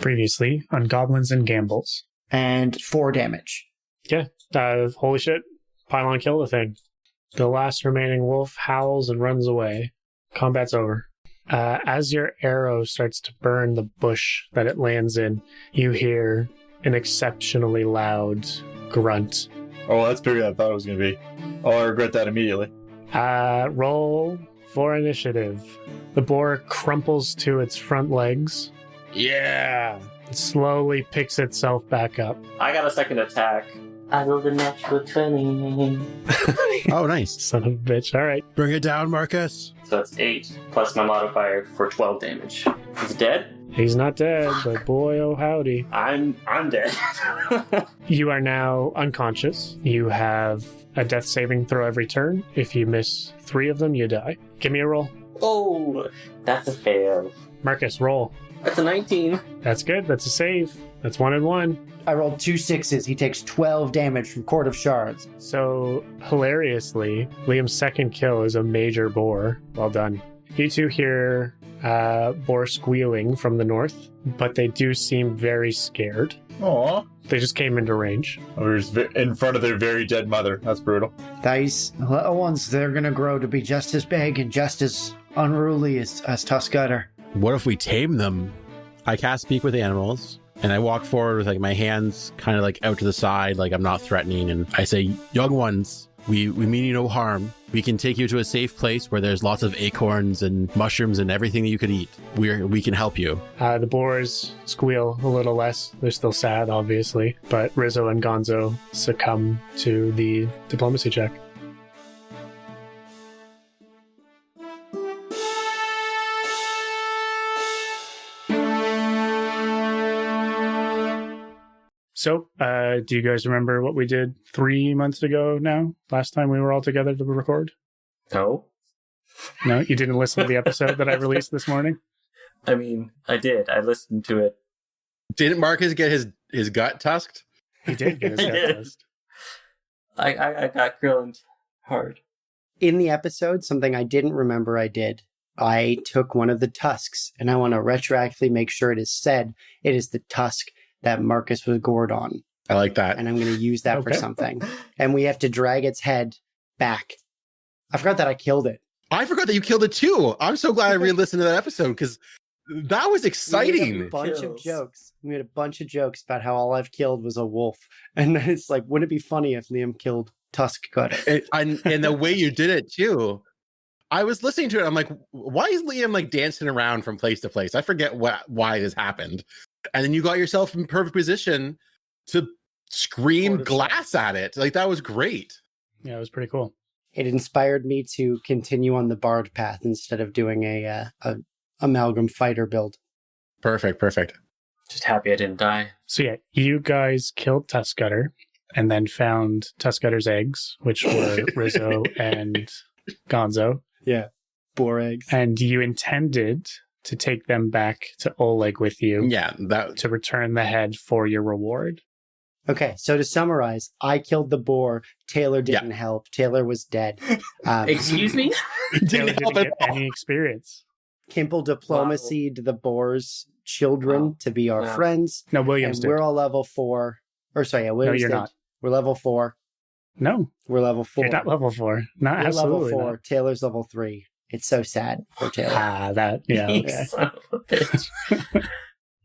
Previously on Goblins and Gambles. And 4 damage. Yeah, holy shit. Pylon kill the thing. The last remaining wolf howls and runs away. Combat's over. As your arrow starts to burn the bush that it lands in, you hear an exceptionally loud grunt. Oh, that's bigger than I thought it was going to be. Oh, I regret that immediately. Roll for initiative. The boar crumples to its front legs. Yeah! It slowly picks itself back up. I got a second attack. I rolled a natural 20. Oh, nice. Son of a bitch. All right. Bring it down, Marcus. So that's 8, plus my modifier for 12 damage. Is it dead? He's not dead, but boy, oh howdy. I'm dead. You are now unconscious. You have a death saving throw every turn. If you miss 3 of them, you die. Give me a roll. Oh, that's a fail. Marcus, roll. That's a 19. That's good. That's a save. That's 1 and 1. I rolled 2 6s. He takes 12 damage from Court of Shards. So, hilariously, Liam's second kill is a major boar. Well done. You two hear boar squealing from the north, but they do seem very scared. Aw. They just came into range. We're just in front of their very dead mother. That's brutal. These little ones, they're going to grow to be just as big and just as unruly as Tuskgutter. What if we tame them? I cast Speak with Animals, and I walk forward with like my hands kind of like out to the side, like I'm not threatening, and I say, young ones, we mean you no harm. We can take you to a safe place where there's lots of acorns and mushrooms and everything that you could eat. We can help you. The boars squeal a little less. They're still sad, obviously, but Rizzo and Gonzo succumb to the diplomacy check. So, do you guys remember what we did 3 months ago now? Last time we were all together to record? No. No, you didn't listen to the episode that I released this morning? I mean, I did. I listened to it. Didn't Marcus get his gut tusked? He did get his I gut did. tusked. I got grilled hard. In the episode, something I didn't remember I did. I took one of the tusks, and I want to retroactively make sure it is said it is the tusk that Marcus was gored on. I like that. And I'm going to use that for something. And we have to drag its head back. I forgot that I killed it. I forgot that you killed it too. I'm so glad I re-listened to that episode because that was exciting. We made a bunch of jokes. We made a bunch of jokes about how all I've killed was a wolf. And then it's like, wouldn't it be funny if Liam killed Tuskgutter? And the way you did it too. I was listening to it. I'm like, why is Liam like dancing around from place to place? I forget why this happened. And then you got yourself in perfect position to scream glass at it. Like, that was great. Yeah, it was pretty cool. It inspired me to continue on the bard path instead of doing a amalgam fighter build. Perfect. Just happy I didn't die. So yeah, you guys killed Tuskgutter and then found Tuskgutter's eggs, which were Rizzo and Gonzo. Yeah, boar eggs. And you intended to take them back to Oleg with you. Yeah, to return the head for your reward. Okay, so to summarize, I killed the boar. Taylor didn't help. Taylor was dead. Excuse me? Taylor didn't get any experience. Kimple diplomacied the boar's children to be our friends. No, Williams did. We're all level 4. Or sorry, yeah, Williams No, you're not. We're level 4. No. We're level 4. You're not level 4. Not We're absolutely level 4. not. Taylor's level 3. It's so sad for Taylor. Yeah. You Okay. son of a bitch.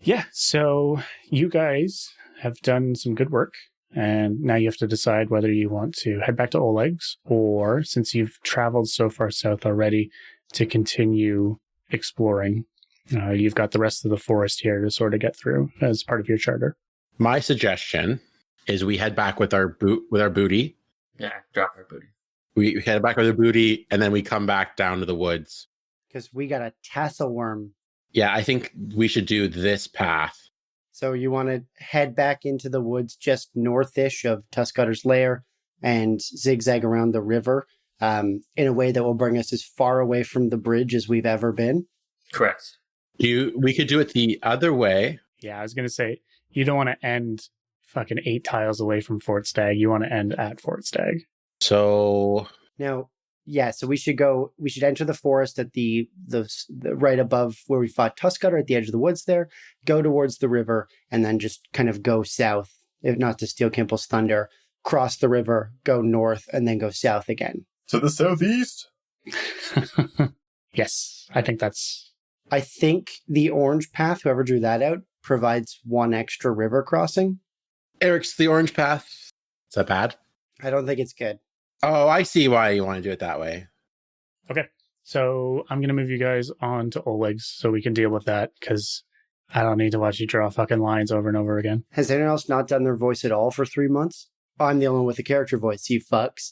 Yeah, so you guys have done some good work, and now you have to decide whether you want to head back to Oleg's, or since you've traveled so far south already, to continue exploring. You've got the rest of the forest here to sort of get through as part of your charter. My suggestion is we head back with our booty. Yeah, drop our booty. We head back with our booty, and then we come back down to the woods. Because we got a tassel worm. Yeah, I think we should do this path. So you want to head back into the woods just northish of Tuskgutter's lair and zigzag around the river in a way that will bring us as far away from the bridge as we've ever been. Correct. We could do it the other way. Yeah, I was going to say, you don't want to end fucking 8 tiles away from Fort Stag. You want to end at Fort Stag. So Now, Yeah, so we should enter the forest at the right above where we fought Tuskcutter at the edge of the woods there, go towards the river, and then just kind of go south, if not to steal Kimple's thunder, cross the river, go north, and then go south again. To the southeast? Yes, I think that's... I think the orange path, whoever drew that out, provides one extra river crossing. Eric's the orange path. Is that bad? I don't think it's good. Oh, I see why you want to do it that way. Okay, so I'm going to move you guys on to Oleg's so we can deal with that, because I don't need to watch you draw fucking lines over and over again. Has anyone else not done their voice at all for 3 months? Oh, I'm the only one with a character voice, you fucks.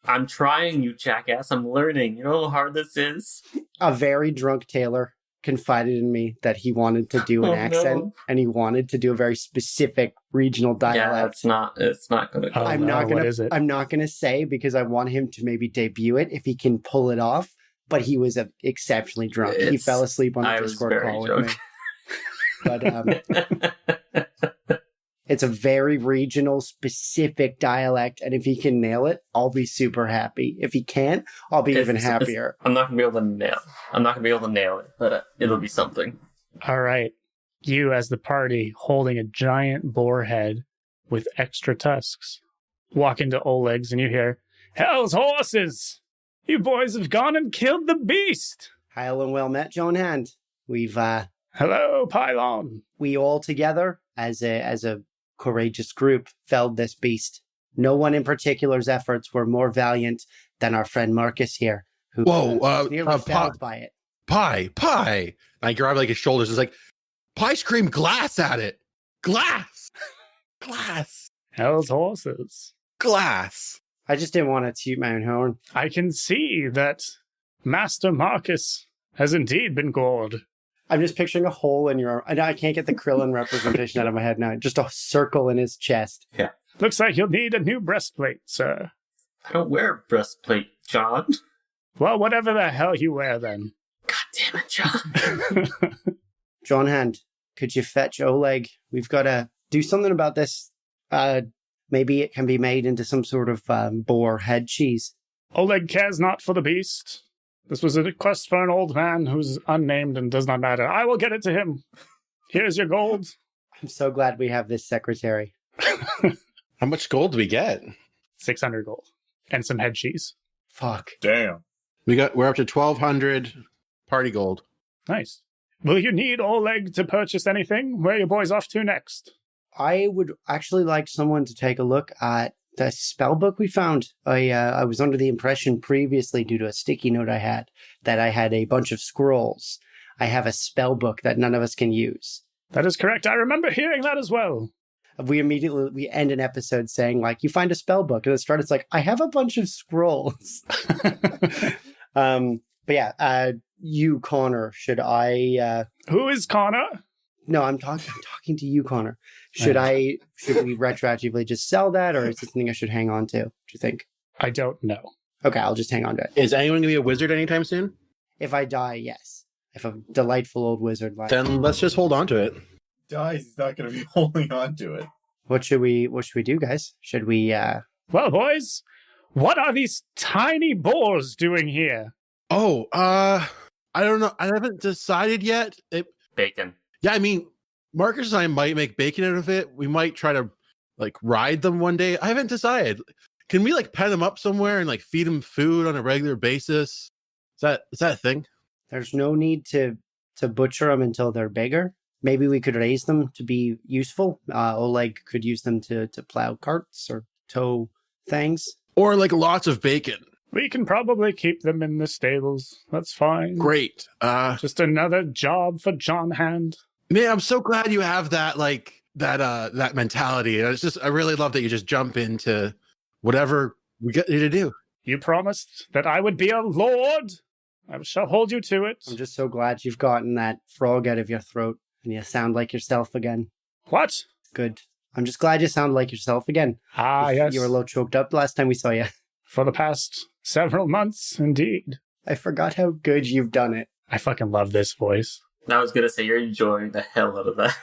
I'm trying, you jackass. I'm learning. You know how hard this is? A very drunk Taylor confided in me that he wanted to do an accent, no. and he wanted to do a very specific regional dialect. Yeah, it's not going to go. I'm not gonna say, because I want him to maybe debut it if he can pull it off, but he was exceptionally drunk. He fell asleep on the Discord call with me. But it's a very regional specific dialect, and if he can nail it, I'll be super happy. If he can't, I'll be even happier. I'm not gonna be able to nail it, but it'll be something. All right. You, as the party, holding a giant boar head with extra tusks, walk into Oleg's and you hear, "Hell's horses! You boys have gone and killed the beast!" Hail and well met, Joan Hand. We've Hello, Pylon. We all together, as a courageous group, felled this beast. No one in particular's efforts were more valiant than our friend Marcus here, who nearly felled by it. Pie. And I grab like his shoulders. It's like, Pie screamed glass at it. Glass. Hell's horses. Glass. I just didn't want to toot my own horn. I can see that Master Marcus has indeed been gored. I'm just picturing a hole in your arm. I can't get the Krillin representation out of my head now. Just a circle in his chest. Yeah. Looks like you'll need a new breastplate, sir. I don't wear a breastplate, John. Well, whatever the hell you wear then. God damn it, John. John Hand, could you fetch Oleg? We've got to do something about this. Maybe it can be made into some sort of boar head cheese. Oleg cares not for the beast. This was a request for an old man who's unnamed and does not matter. I will get it to him. Here's your gold. I'm so glad we have this secretary. How much gold do we get? 600 gold. And some head cheese. Fuck. Damn. We're up to 1,200 party gold. Nice. Will you need Oleg to purchase anything? Where are you boys off to next? I would actually like someone to take a look at the spell book we found. I was under the impression previously, due to a sticky note I had, that I had a bunch of scrolls. I have a spell book that none of us can use. That is correct. I remember hearing that as well. We end an episode saying, like, you find a spell book. And at the start, it's like, I have a bunch of scrolls. But yeah, you, Connor, should I... Who is Connor? No, I'm talking to you, Connor. Should we retroactively just sell that, or is it something I should hang on to? Do you think? I don't know. Okay, I'll just hang on to it. Is anyone going to be a wizard anytime soon? If I die, yes. If a delightful old wizard lies. Then let's just hold on to it. Dies, he's not going to be holding on to it. What should we do, guys? Should we, Well, boys, what are these tiny boars doing here? Oh, I don't know. I haven't decided yet. Bacon. Yeah, I mean, Marcus and I might make bacon out of it. We might try to, like, ride them one day. I haven't decided. Can we, like, pen them up somewhere and, like, feed them food on a regular basis? Is that a thing? There's no need to butcher them until they're bigger. Maybe we could raise them to be useful. Oleg could use them to plow carts or tow things. Or, like, lots of bacon. We can probably keep them in the stables. That's fine. Great. Just another job for John Hand. Man, I'm so glad you have that, like, that mentality. And it's just, I really love that you just jump into whatever we get you to do. You promised that I would be a lord. I shall hold you to it. I'm just so glad you've gotten that frog out of your throat and you sound like yourself again. What? Good. I'm just glad you sound like yourself again. Yes. You were a little choked up last time we saw you. For the past several months, indeed. I forgot how good you've done it. I fucking love this voice. I was going to say, you're enjoying the hell out of that.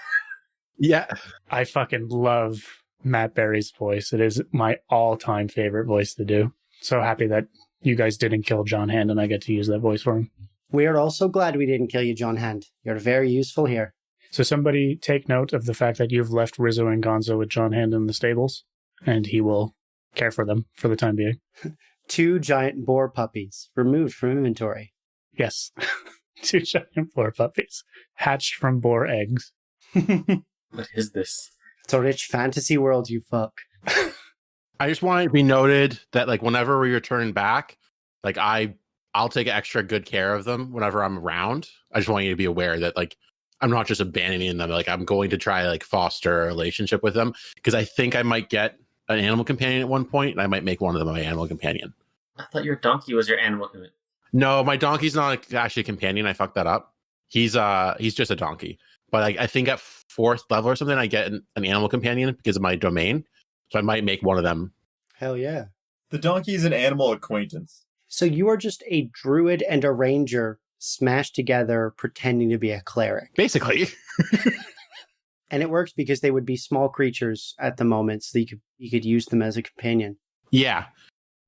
Yeah. I fucking love Matt Berry's voice. It is my all-time favorite voice to do. So happy that you guys didn't kill John Hand, and I get to use that voice for him. We are also glad we didn't kill you, John Hand. You're very useful here. So somebody take note of the fact that you've left Rizzo and Gonzo with John Hand in the stables, and he will care for them for the time being. 2 giant boar puppies removed from inventory. Yes. 2 giant boar puppies hatched from boar eggs. What is this? It's a rich fantasy world, you fuck. I just want it to be noted that like whenever we return back, like I'll take extra good care of them whenever I'm around. I just want you to be aware that like I'm not just abandoning them. Like I'm going to try like foster a relationship with them because I think I might get an animal companion at one point, and I might make one of them my animal companion. I thought your donkey was your animal companion. No, my donkey's not actually a companion. I fucked that up. He's just a donkey. But I think at 4th level or something, I get an animal companion because of my domain. So I might make one of them. Hell yeah. The donkey is an animal acquaintance. So you are just a druid and a ranger smashed together pretending to be a cleric. Basically. And it works because they would be small creatures at the moment, so you could use them as a companion. Yeah.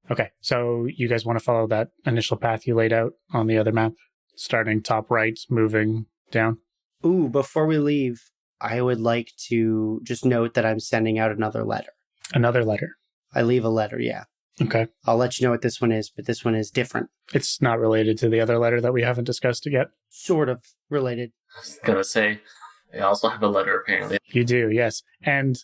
Okay, so you guys want to follow that initial path you laid out on the other map, starting top right, moving down? Ooh, before we leave, I would like to just note that I'm sending out another letter. Another letter. I leave a letter, yeah. Okay. I'll let you know what this one is, but this one is different. It's not related to the other letter that we haven't discussed yet. Sort of related. I was gonna say, I also have a letter apparently. You do, yes. And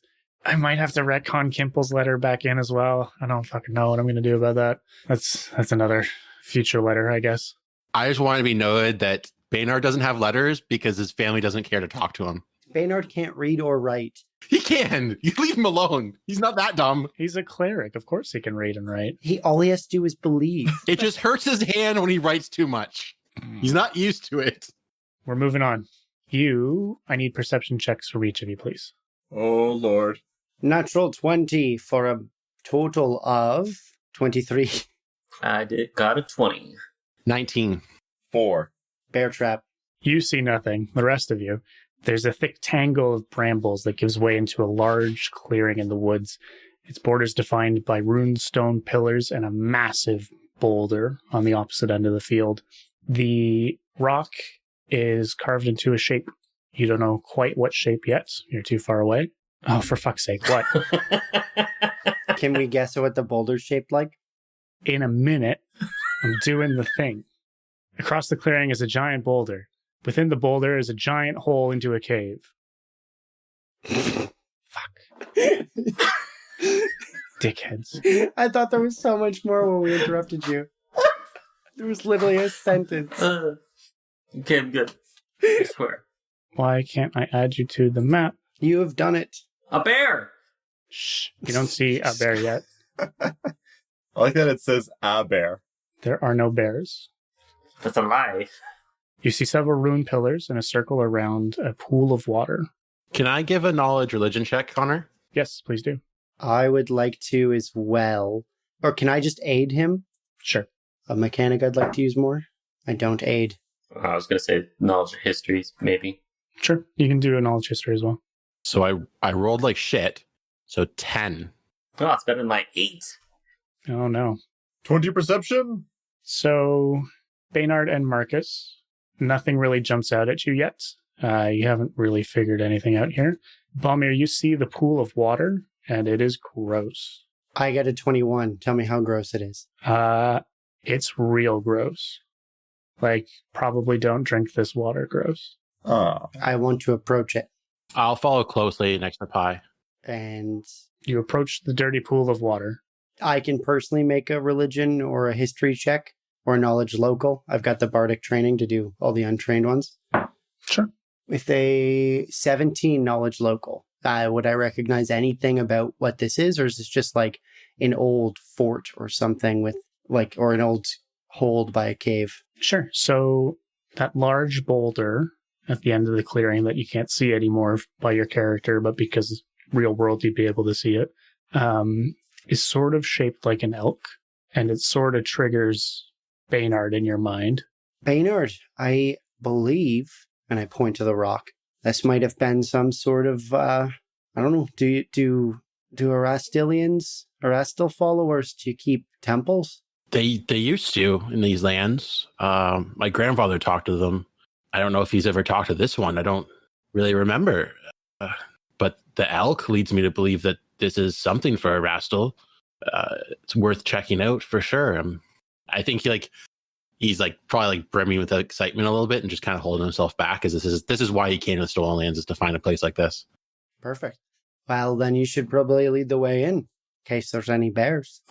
I might have to retcon Kimple's letter back in as well. I don't fucking know what I'm going to do about that. That's another future letter, I guess. I just want to be noted that Baynard doesn't have letters because his family doesn't care to talk to him. Baynard can't read or write. He can. You leave him alone. He's not that dumb. He's a cleric. Of course he can read and write. All he has to do is believe. It just hurts his hand when he writes too much. He's not used to it. We're moving on. I need perception checks for each of you, please. Oh, Lord. Natural 20 for a total of 23. I got a 20. 19. 4. Bear trap. You see nothing. The rest of you. There's a thick tangle of brambles that gives way into a large clearing in the woods. Its borders defined by ruined stone pillars and a massive boulder on the opposite end of the field. The rock is carved into a shape. You don't know quite what shape yet. You're too far away. Oh, for fuck's sake, what? Can we guess what the boulder's shaped like? In a minute, I'm doing the thing. Across the clearing is a giant boulder. Within the boulder is a giant hole into a cave. Fuck. Dickheads. I thought there was so much more when we interrupted you. There was literally a sentence. Okay, I'm good. I swear. Why can't I add you to the map? You have done it. A bear! Shh. You don't see a bear yet. I like that it says a bear. There are no bears. That's a lie. You see several ruined pillars in a circle around a pool of water. Can I give a knowledge religion check, Connor? Yes, please do. I would like to as well. Or can I just aid him? Sure. A mechanic I'd like to use more. I don't aid. I was going to say knowledge of history, maybe. Sure. You can do a knowledge history as well. So I rolled like shit. So 10. Oh, it's better than my 8. Oh, no. 20 perception? So, Baynard and Marcus, nothing really jumps out at you yet. You haven't really figured anything out here. Balmir, you see the pool of water, and it is gross. I got a 21. Tell me how gross it is. It's real gross. Like, probably don't drink this water gross. Oh. I want to approach it. I'll follow closely next to Pi. And You approach the dirty pool of water. I can personally make a religion or a history check or a knowledge local. I've got the bardic training to do all the untrained ones. Sure. With a 17 knowledge local, would I recognize anything about what this is? Or is this just like an old fort or something with like, or an old hold by a cave? Sure. So that large boulder at the end of the clearing that you can't see anymore by your character, but because real world you'd be able to see it, is sort of shaped like an elk, and it sort of triggers Baynard in your mind. Baynard, I believe, and I point to the rock, this might have been some sort of, I don't know, do Erastil followers, do you keep temples? They used to in these lands. My grandfather talked to them. I don't know if he's ever talked to this one. I don't really remember. But the elk leads me to believe that this is something for a Rastal. It's worth checking out for sure. I think he's probably brimming with excitement a little bit and just kind of holding himself back, as this is why he came to the Stolen Lands, is to find a place like this. Perfect. Well, then you should probably lead the way in case there's any bears.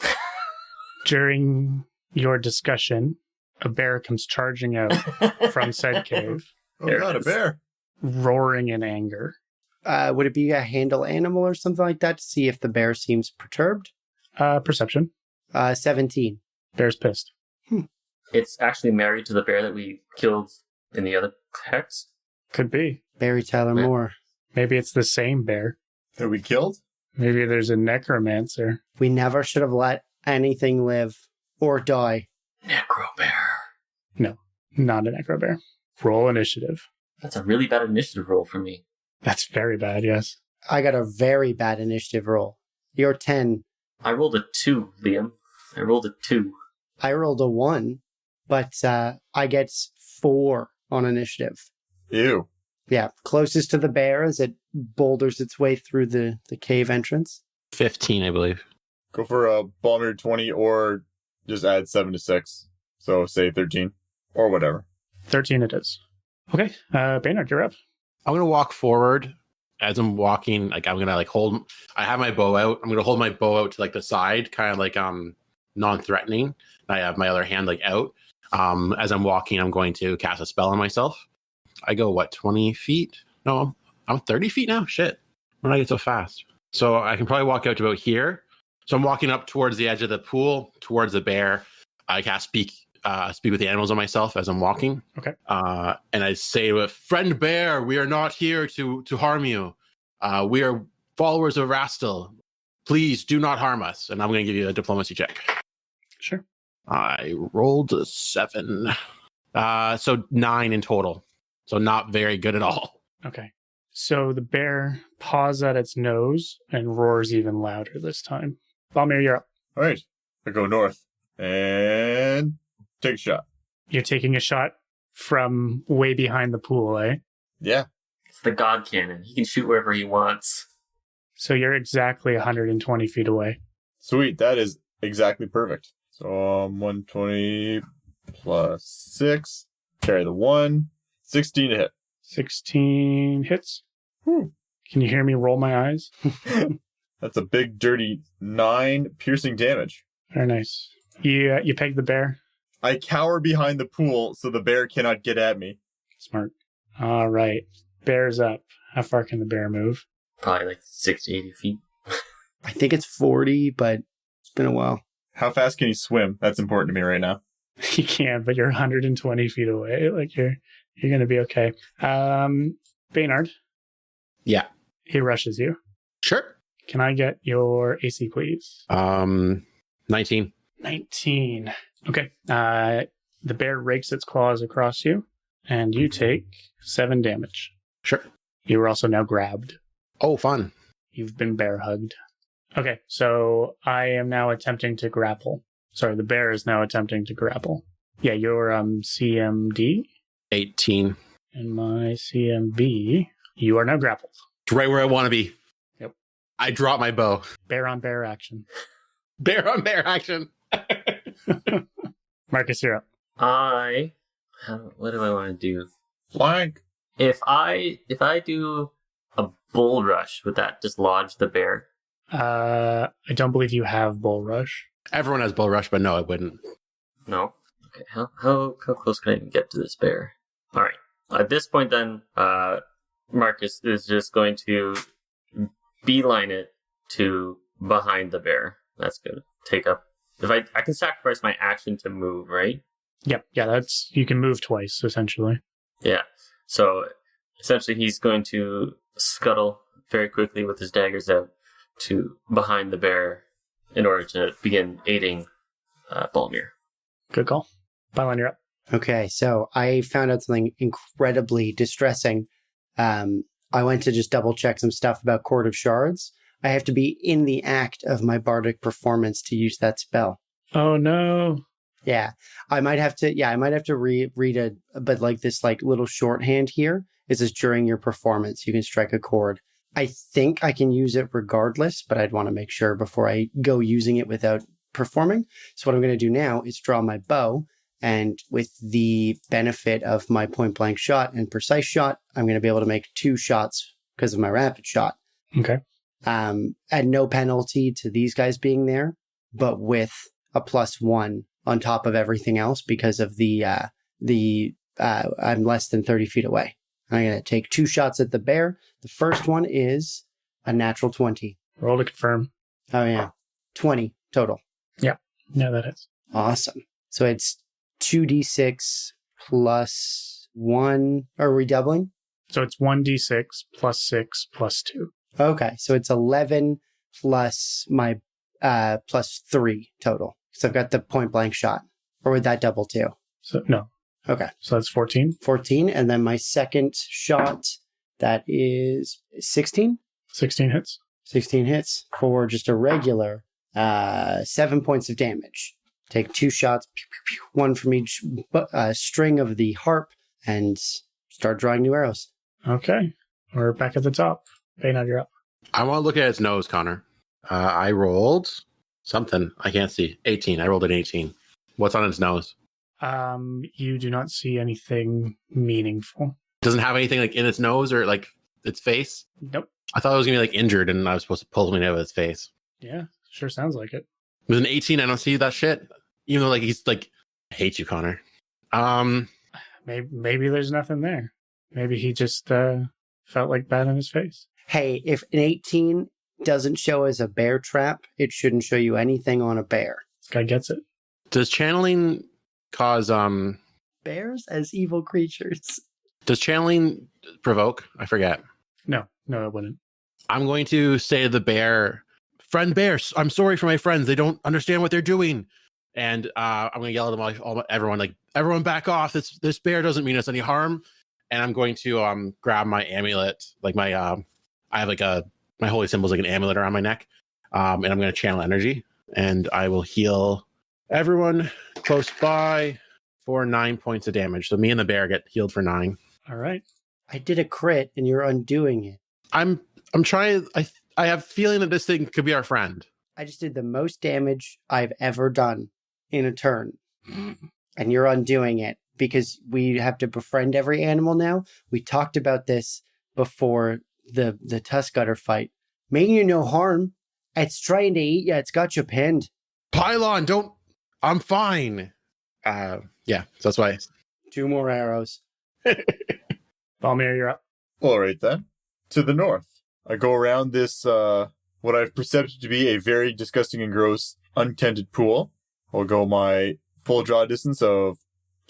During your discussion, a bear comes charging out from said cave, Oh, not a bear. roaring in anger. Would it be a handle animal or something like that to see if the bear seems perturbed? Perception. 17. Bear's pissed. It's actually married to the bear that we killed in the other hex. Could be. Barry Tyler Yeah. Moore. Maybe it's the same bear. That we killed? Maybe there's a necromancer. We never should have let anything live or die. Necro bear. No, not a necro bear. Roll initiative. That's a really bad initiative roll for me. That's very bad, yes. I got a very bad initiative roll. You're 10. I rolled a 2, Liam. I rolled a 2. I rolled a 1, but I get 4 on initiative. Ew. Yeah, closest to the bear as it boulders its way through the cave entrance. 15, I believe. Go for a Balmer 20 or just add 7 to 6. So say 13 or whatever. 13 it is. Okay, Baynard, you're up. I'm going to walk forward. As I'm walking, I'm going to hold, I have my bow out. I'm going to hold my bow out to the side, kind of non-threatening. I have my other hand out. As I'm walking, I'm going to cast a spell on myself. I go, 20 feet? No, I'm 30 feet now? Shit. When did I get so fast? So I can probably walk out to about here. So I'm walking up towards the edge of the pool, towards the bear. I cast speak with the animals on myself as I'm walking. Okay. And I say to a friend bear, we are not here to harm you. We are followers of Rastal. Please do not harm us. And I'm going to give you a diplomacy check. Sure. I rolled a 7. So 9 in total. So not very good at all. Okay. So the bear paws at its nose and roars even louder this time. Balmir, you're up. All right. I go north and take a shot. You're taking a shot from way behind the pool, eh? Yeah. It's the God Cannon. He can shoot wherever he wants. So you're exactly 120 feet away. Sweet. That is exactly perfect. So 120 plus 6. Carry the 1. 16 to hit. 16 hits. Whew. Can you hear me roll my eyes? That's a big, dirty 9 piercing damage. Very nice. You peg the bear. I cower behind the pool so the bear cannot get at me. Smart. All right. Bear's up. How far can the bear move? Probably 60, 80 feet. I think it's 40, but it's been a while. How fast can he swim? That's important to me right now. You can, but you're 120 feet away. You're going to be okay. Baynard. Yeah. He rushes you. Sure. Can I get your AC, please? 19. 19. Okay. The bear rakes its claws across you, and you take 7 damage. Sure. You were also now grabbed. Oh, fun. You've been bear hugged. Okay, so I am now attempting to grapple. Sorry, the bear is now attempting to grapple. Yeah, your CMD 18. and my CMB. You are now grappled. It's right where I want to be. Yep. I drop my bow. Bear on bear action. Bear on bear action. Marcus, you're up. What do I want to do? Flank. If I do a bull rush, would that dislodge the bear? I don't believe you have bull rush. Everyone has bull rush, but no, it wouldn't. No. Okay. How close can I even get to this bear? All right. At this point, then, Marcus is just going to beeline it to behind the bear. That's going to take up. If I can sacrifice my action to move, right? Yep. Yeah, you can move twice, essentially. Yeah. So essentially, he's going to scuttle very quickly with his daggers out to behind the bear in order to begin aiding Balmir. Good call. Byline, you're up. Okay, so I found out something incredibly distressing. I went to just double check some stuff about Court of Shards. I have to be in the act of my bardic performance to use that spell. Oh no. Yeah, I might have to. Yeah, I might have to read a. But like this, like little shorthand here is this during your performance you can strike a chord. I think I can use it regardless, but I'd want to make sure before I go using it without performing. So what I'm going to do now is draw my bow, and with the benefit of my point blank shot and precise shot, I'm going to be able to make 2 shots because of my rapid shot. Okay. At no penalty to these guys being there, but with a +1 on top of everything else because of the I'm less than 30 feet away. I'm going to take 2 shots at the bear. The first one is a natural 20. Roll to confirm. Oh, yeah. 20 total. Yeah, that hits. Awesome. So it's 2d6 plus 1. Are we doubling? So it's 1d6 plus 6 plus 2. Okay. So it's 11 plus my plus 3 total. So I've got the point blank shot. Or would that double too? So no. Okay. So that's 14. 14. And then my second shot, that is 16. 16 hits. 16 hits for just a regular 7 points of damage. Take 2 shots, pew, pew, pew, 1 from each string of the harp, and start drawing new arrows. Okay. We're back at the top. Baynard, you're up. I want to look at its nose, Connor. I rolled something. I can't see. 18. I rolled an 18. What's on its nose? You do not see anything meaningful. Doesn't have anything like in its nose or like its face? Nope. I thought it was going to be like injured and I was supposed to pull something out of its face. Yeah, sure sounds like it. With an 18, I don't see that shit. Even though like he's like, I hate you, Connor. Maybe there's nothing there. Maybe he just felt like bad in his face. Hey, if an 18 doesn't show as a bear trap, it shouldn't show you anything on a bear. This guy gets it. Does channeling cause Bears as evil creatures. does channeling provoke? I forget. No, it wouldn't. I'm going to say to the bear, friend bear, I'm sorry for my friends. They don't understand what they're doing. And I'm going to yell at them, everyone back off. This bear doesn't mean us any harm. And I'm going to grab my amulet, like my I have like my holy symbol is like an amulet around my neck. And I'm going to channel energy, and I will heal everyone close by for 9 points of damage. So me and the bear get healed for 9. All right. I did a crit and you're undoing it. I'm trying. I have a feeling that this thing could be our friend. I just did the most damage I've ever done in a turn. And you're undoing it because we have to befriend every animal now. We talked about this before the Tuskgutter fight. Meaning you no harm. It's trying to eat you. It's got you pinned. Pylon, don't. I'm fine. Yeah, so that's why. 2 more arrows. Balmir, you're up. All right then. To the north, I go around this, what I've perceived to be a very disgusting and gross untended pool. I'll go my full draw distance of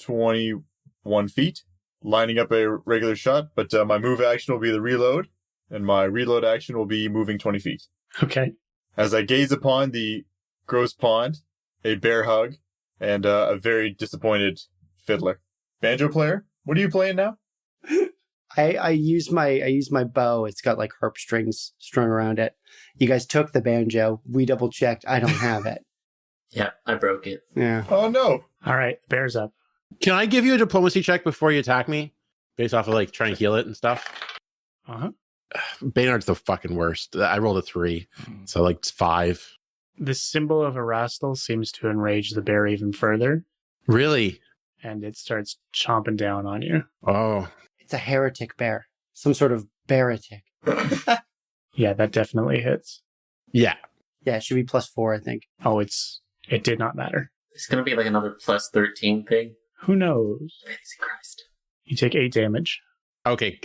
21 feet, lining up a regular shot, but my move action will be the reload, and my reload action will be moving 20 feet. Okay. As I gaze upon the gross pond, a bear hug, and a very disappointed fiddler. Banjo player, what are you playing now? I use my bow. It's got like harp strings strung around it. You guys took the banjo. We double checked. I don't have it. Yeah, I broke it. Yeah. Oh no. All right. Bear's up. Can I give you a diplomacy check before you attack me? Based off of like trying to heal it and stuff? Uh-huh. Baynard's the fucking worst. I rolled a 3, so like it's 5. The symbol of Erastil seems to enrage the bear even further, Really? and it starts chomping down on you. Oh. It's a heretic bear. Some sort of bearitic. Yeah, that definitely hits. Yeah. Yeah, it should be +4, I think. Oh, it did not matter. It's going to be like another plus 13 thing. Who knows? Fancy Christ. You take 8 damage. Okay.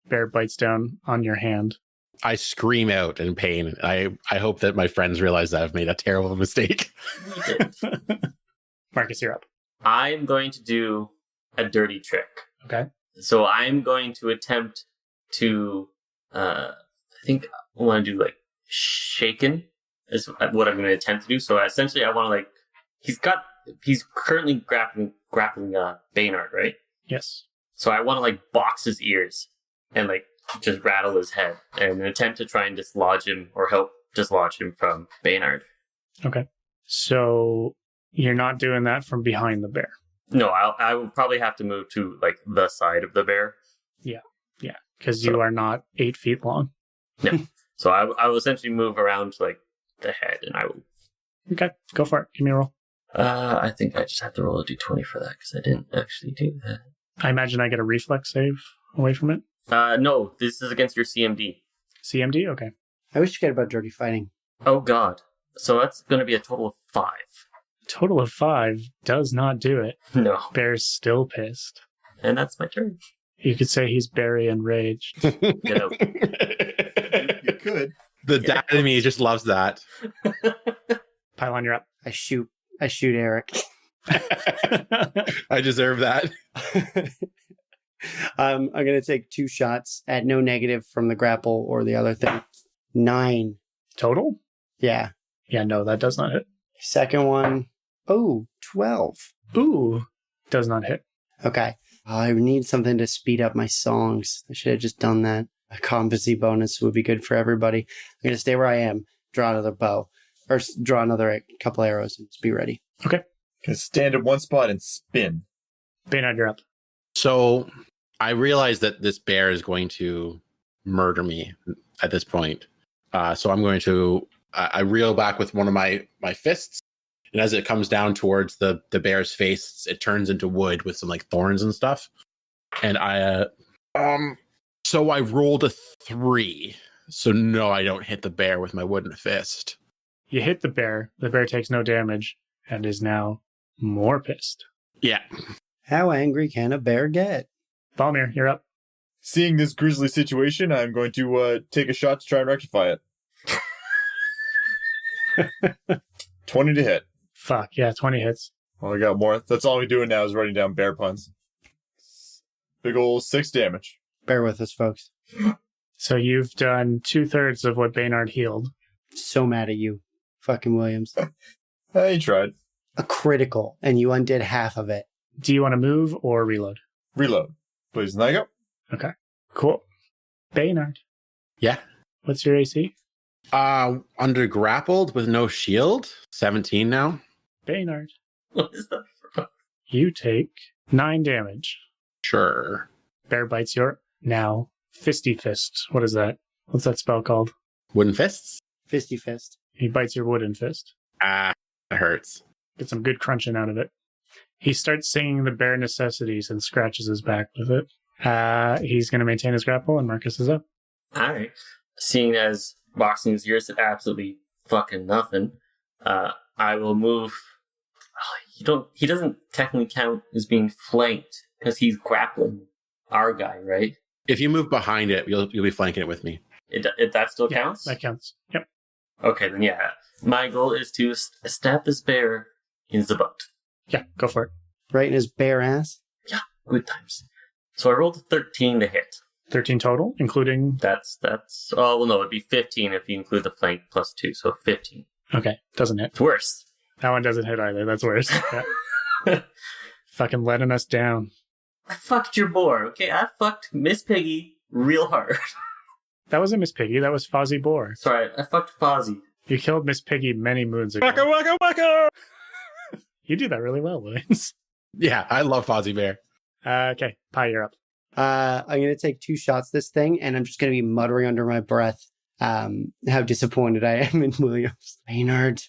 Bear bites down on your hand. I scream out in pain. I hope that my friends realize that I've made a terrible mistake. You did. Marcus, you're up. I'm going to do a dirty trick. Okay. So I'm going to attempt to, I think I want to do like shaken is what I'm going to attempt to do. So essentially I want to like, he's currently grappling Baynard, right? Yes. So I want to like box his ears and like just rattle his head and attempt to try and dislodge him or help dislodge him from Baynard. Okay. So You're not doing that from behind the bear. No, I will probably have to move to like the side of the bear. Yeah, because you are not 8 feet long. No. So I will essentially move around to like the head, and I will. Okay, go for it. Give me a roll. I think I just have to roll a d20 for that because I didn't actually do that. I imagine I get a reflex save away from it. No, this is against your CMD. CMD? Okay. I always forget about dirty fighting. Oh God! So that's going to be a total of 5. Total of 5 does not do it. No, Bear's still pissed. and that's my turn. You could say he's very enraged. Get out. You could. The dad in me just loves that. Pylon, you're up. I shoot Eric. I deserve that. I'm going to take 2 shots at no negative from the grapple or the other thing. 9. Total? Yeah. Yeah, no, that does not hit. Second one. Oh, 12. Ooh, does not hit. Okay. I need something to speed up my songs. I should have just done that. A competency bonus would be good for everybody. I'm going to stay where I am, draw another bow, or draw another couple arrows and just be ready. Okay. Can stand in one spot and spin. Baynard, you're up. So I realize that this bear is going to murder me at this point. So I'm going to, I reel back with one of my fists. And as it comes down towards the bear's face, it turns into wood with some like thorns and stuff. And so I rolled a 3. So no, I don't hit the bear with my wooden fist. You hit the bear. The bear takes no damage and is now more pissed. Yeah. How angry can a bear get? Balmir, you're up. Seeing this grisly situation, I'm going to take a shot to try and rectify it. 20 to hit. Fuck, yeah, 20 hits. Well, I got more. That's all I'm doing now is writing down bear puns. Big ol' 6 damage. Bear with us, folks. So you've done 2/3 of what Baynard healed. So mad at you, fucking Williams. Hey, you tried. A critical, and you undid half of it. Do you want to move or reload? Reload. Please, and there you go. Okay, cool. Baynard, Yeah. what's your AC? Under grappled with no shield, 17 now. Baynard, What is that for? you take 9 damage. Sure. Bear bites your now fisty fist. What is that? What's that spell called? Wooden fists? Fisty fist. He bites your wooden fist. Ah, it hurts. Get some good crunching out of it. He starts singing the bare necessities and scratches his back with it. He's going to maintain his grapple, and Marcus is up. Alright. Seeing as boxing is yours at absolutely fucking nothing, I will move. He doesn't technically count as being flanked because he's grappling our guy, right? If you move behind it, you'll be flanking it with me. That still counts? That counts. Yep. Okay, then yeah. My goal is to stab this bear in the butt. Yeah, go for it. Right in his bare ass. Yeah, good times. So I rolled a 13 to hit. 13 total, including... That's oh, well, no, it'd be 15 if you include the flank plus 2, so 15. Okay, doesn't hit. It's worse. That one doesn't hit either. That's worse. Yeah. Fucking letting us down. I fucked your boar, okay? I fucked Miss Piggy real hard. That wasn't Miss Piggy. That was Fozzie Boar. Sorry, I fucked Fozzie. You killed Miss Piggy many moons ago. Waka waka waka! You do that really well, Williams. Yeah, I love Fozzie Bear. Okay, Pi, you're up. I'm going to take 2 shots this thing, and I'm just going to be muttering under my breath how disappointed I am in Williams. Baynard.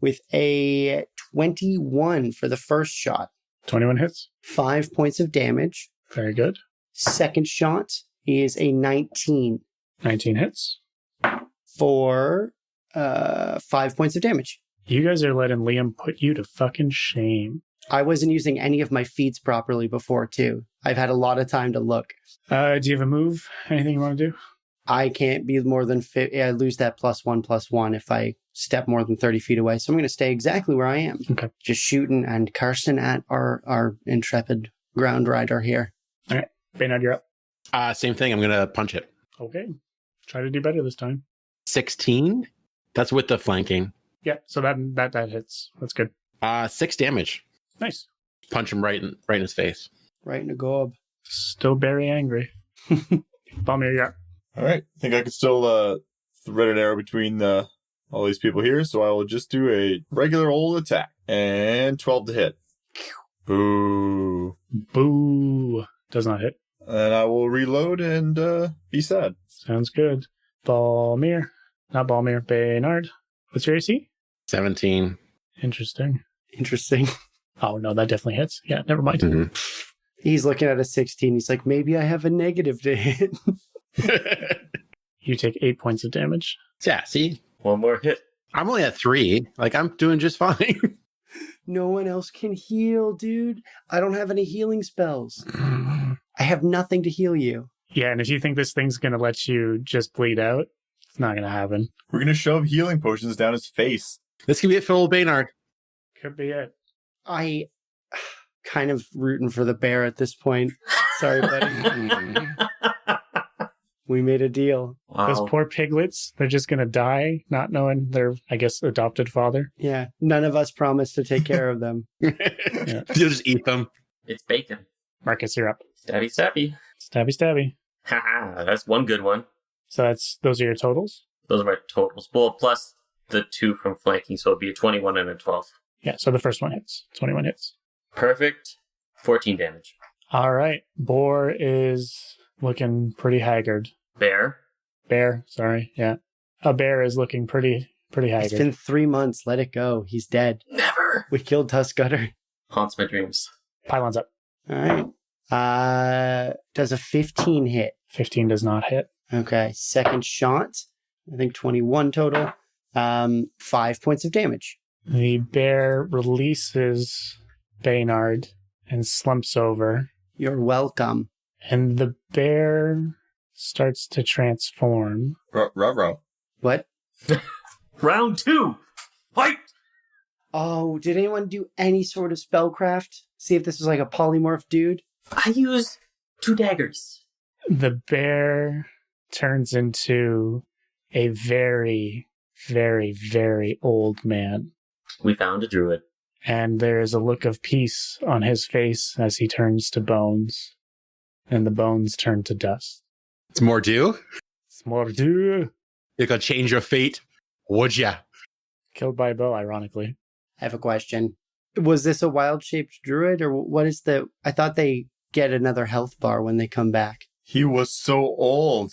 With a 21 for the first shot. 21 hits. 5 points of damage. Very good. Second shot is a 19 19 hits. for 5 points of damage. You guys are letting Liam put you to fucking shame. I wasn't using any of my feats properly before, too. I've had a lot of time to look. Do you have a move? Anything you want to do? I can't be more than I lose that +1/+1 if I step more than 30 feet away. So I'm going to stay exactly where I am. Okay. Just shooting and cursing at our intrepid ground rider here. All right. Baynard, you're up. Same thing. I'm going to punch it. Okay. Try to do better this time. 16? That's with the flanking. Yeah, so that hits. That's good. 6 damage. Nice. Punch him right in his face. Right in the gob. Still very angry. Balmir, you're up. All right. I think I could still thread an arrow between the all these people here, so I will just do a regular old attack. And 12 to hit. Boo. Boo. Does not hit. And I will reload and be sad. Sounds good. Balmir. Not Balmir. Baynard. What's your AC? 17. Interesting. Oh, no, that definitely hits. Yeah, never mind. Mm-hmm. He's looking at a 16. He's like, maybe I have a negative to hit. You take 8 points of damage. Yeah, see? One more hit. I'm only at 3. Like, I'm doing just fine. No one else can heal, dude. I don't have any healing spells. I have nothing to heal you. Yeah, and if you think this thing's going to let you just bleed out, it's not going to happen. We're going to shove healing potions down his face. This could be it for old Baynard. Could be it. I kind of rooting for the bear at this point. Sorry, buddy. We made a deal. Wow. Those poor piglets, they're just going to die, not knowing their, I guess, adopted father. Yeah, none of us promised to take care of them. Yeah. You'll just eat them. It's bacon. Marcus, you're up. Stabby, stabby. Stabby, stabby. Haha, that's one good one. So those are your totals? Those are my totals. Well, plus the 2 from flanking, so it'd be a 21 and a 12. Yeah, so the first one hits. 21 hits. Perfect. 14 damage. All right. Boar is looking pretty haggard. Bear. Bear, sorry. Yeah. A bear is looking pretty haggard. It's been 3 months. Let it go. He's dead. Never. We killed Tuskgutter. Haunts my dreams. Pylon's up. All right. Does a 15 hit? 15 does not hit. Okay. Second shot. I think 21 total. 5 points of damage. The bear releases Baynard and slumps over. You're welcome. And the bear starts to transform. Ruh-roh. What? Round 2. Fight! Oh, did anyone do any sort of spellcraft? See if this was like a polymorph dude? I use 2 daggers. The bear turns into a very, very, very old man. We found a druid. And there is a look of peace on his face as he turns to bones. And the bones turn to dust. It's more due. It's Mordu. You could change your fate. Would ya? Killed by a bow, ironically. I have a question. Was this a wild-shaped druid, or what is the... I thought they get another health bar when they come back. He was so old.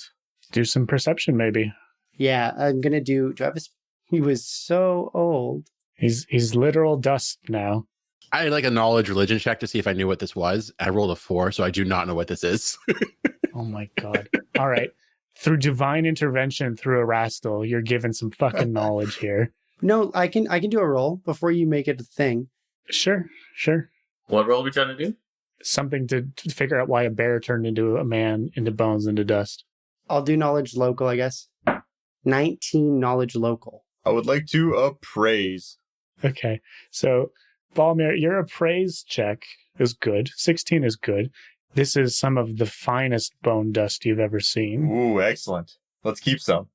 Do some perception, maybe. Yeah, I'm going to do I have a... He was so old. He's literal dust now. I had like a knowledge religion check to see if I knew what this was. I rolled a 4, so I do not know what this is. Oh my god. All right. Through divine intervention through a rastal, you're given some fucking knowledge here. No, I can do a roll before you make it a thing. Sure. What roll are we trying to do? Something to figure out why a bear turned into a man, into bones, into dust. I'll do knowledge local, I guess. 19 knowledge local. I would like to appraise. Okay. So, Balmir, your appraise check is good. 16 is good. This is some of the finest bone dust you've ever seen. Ooh, excellent. Let's keep some.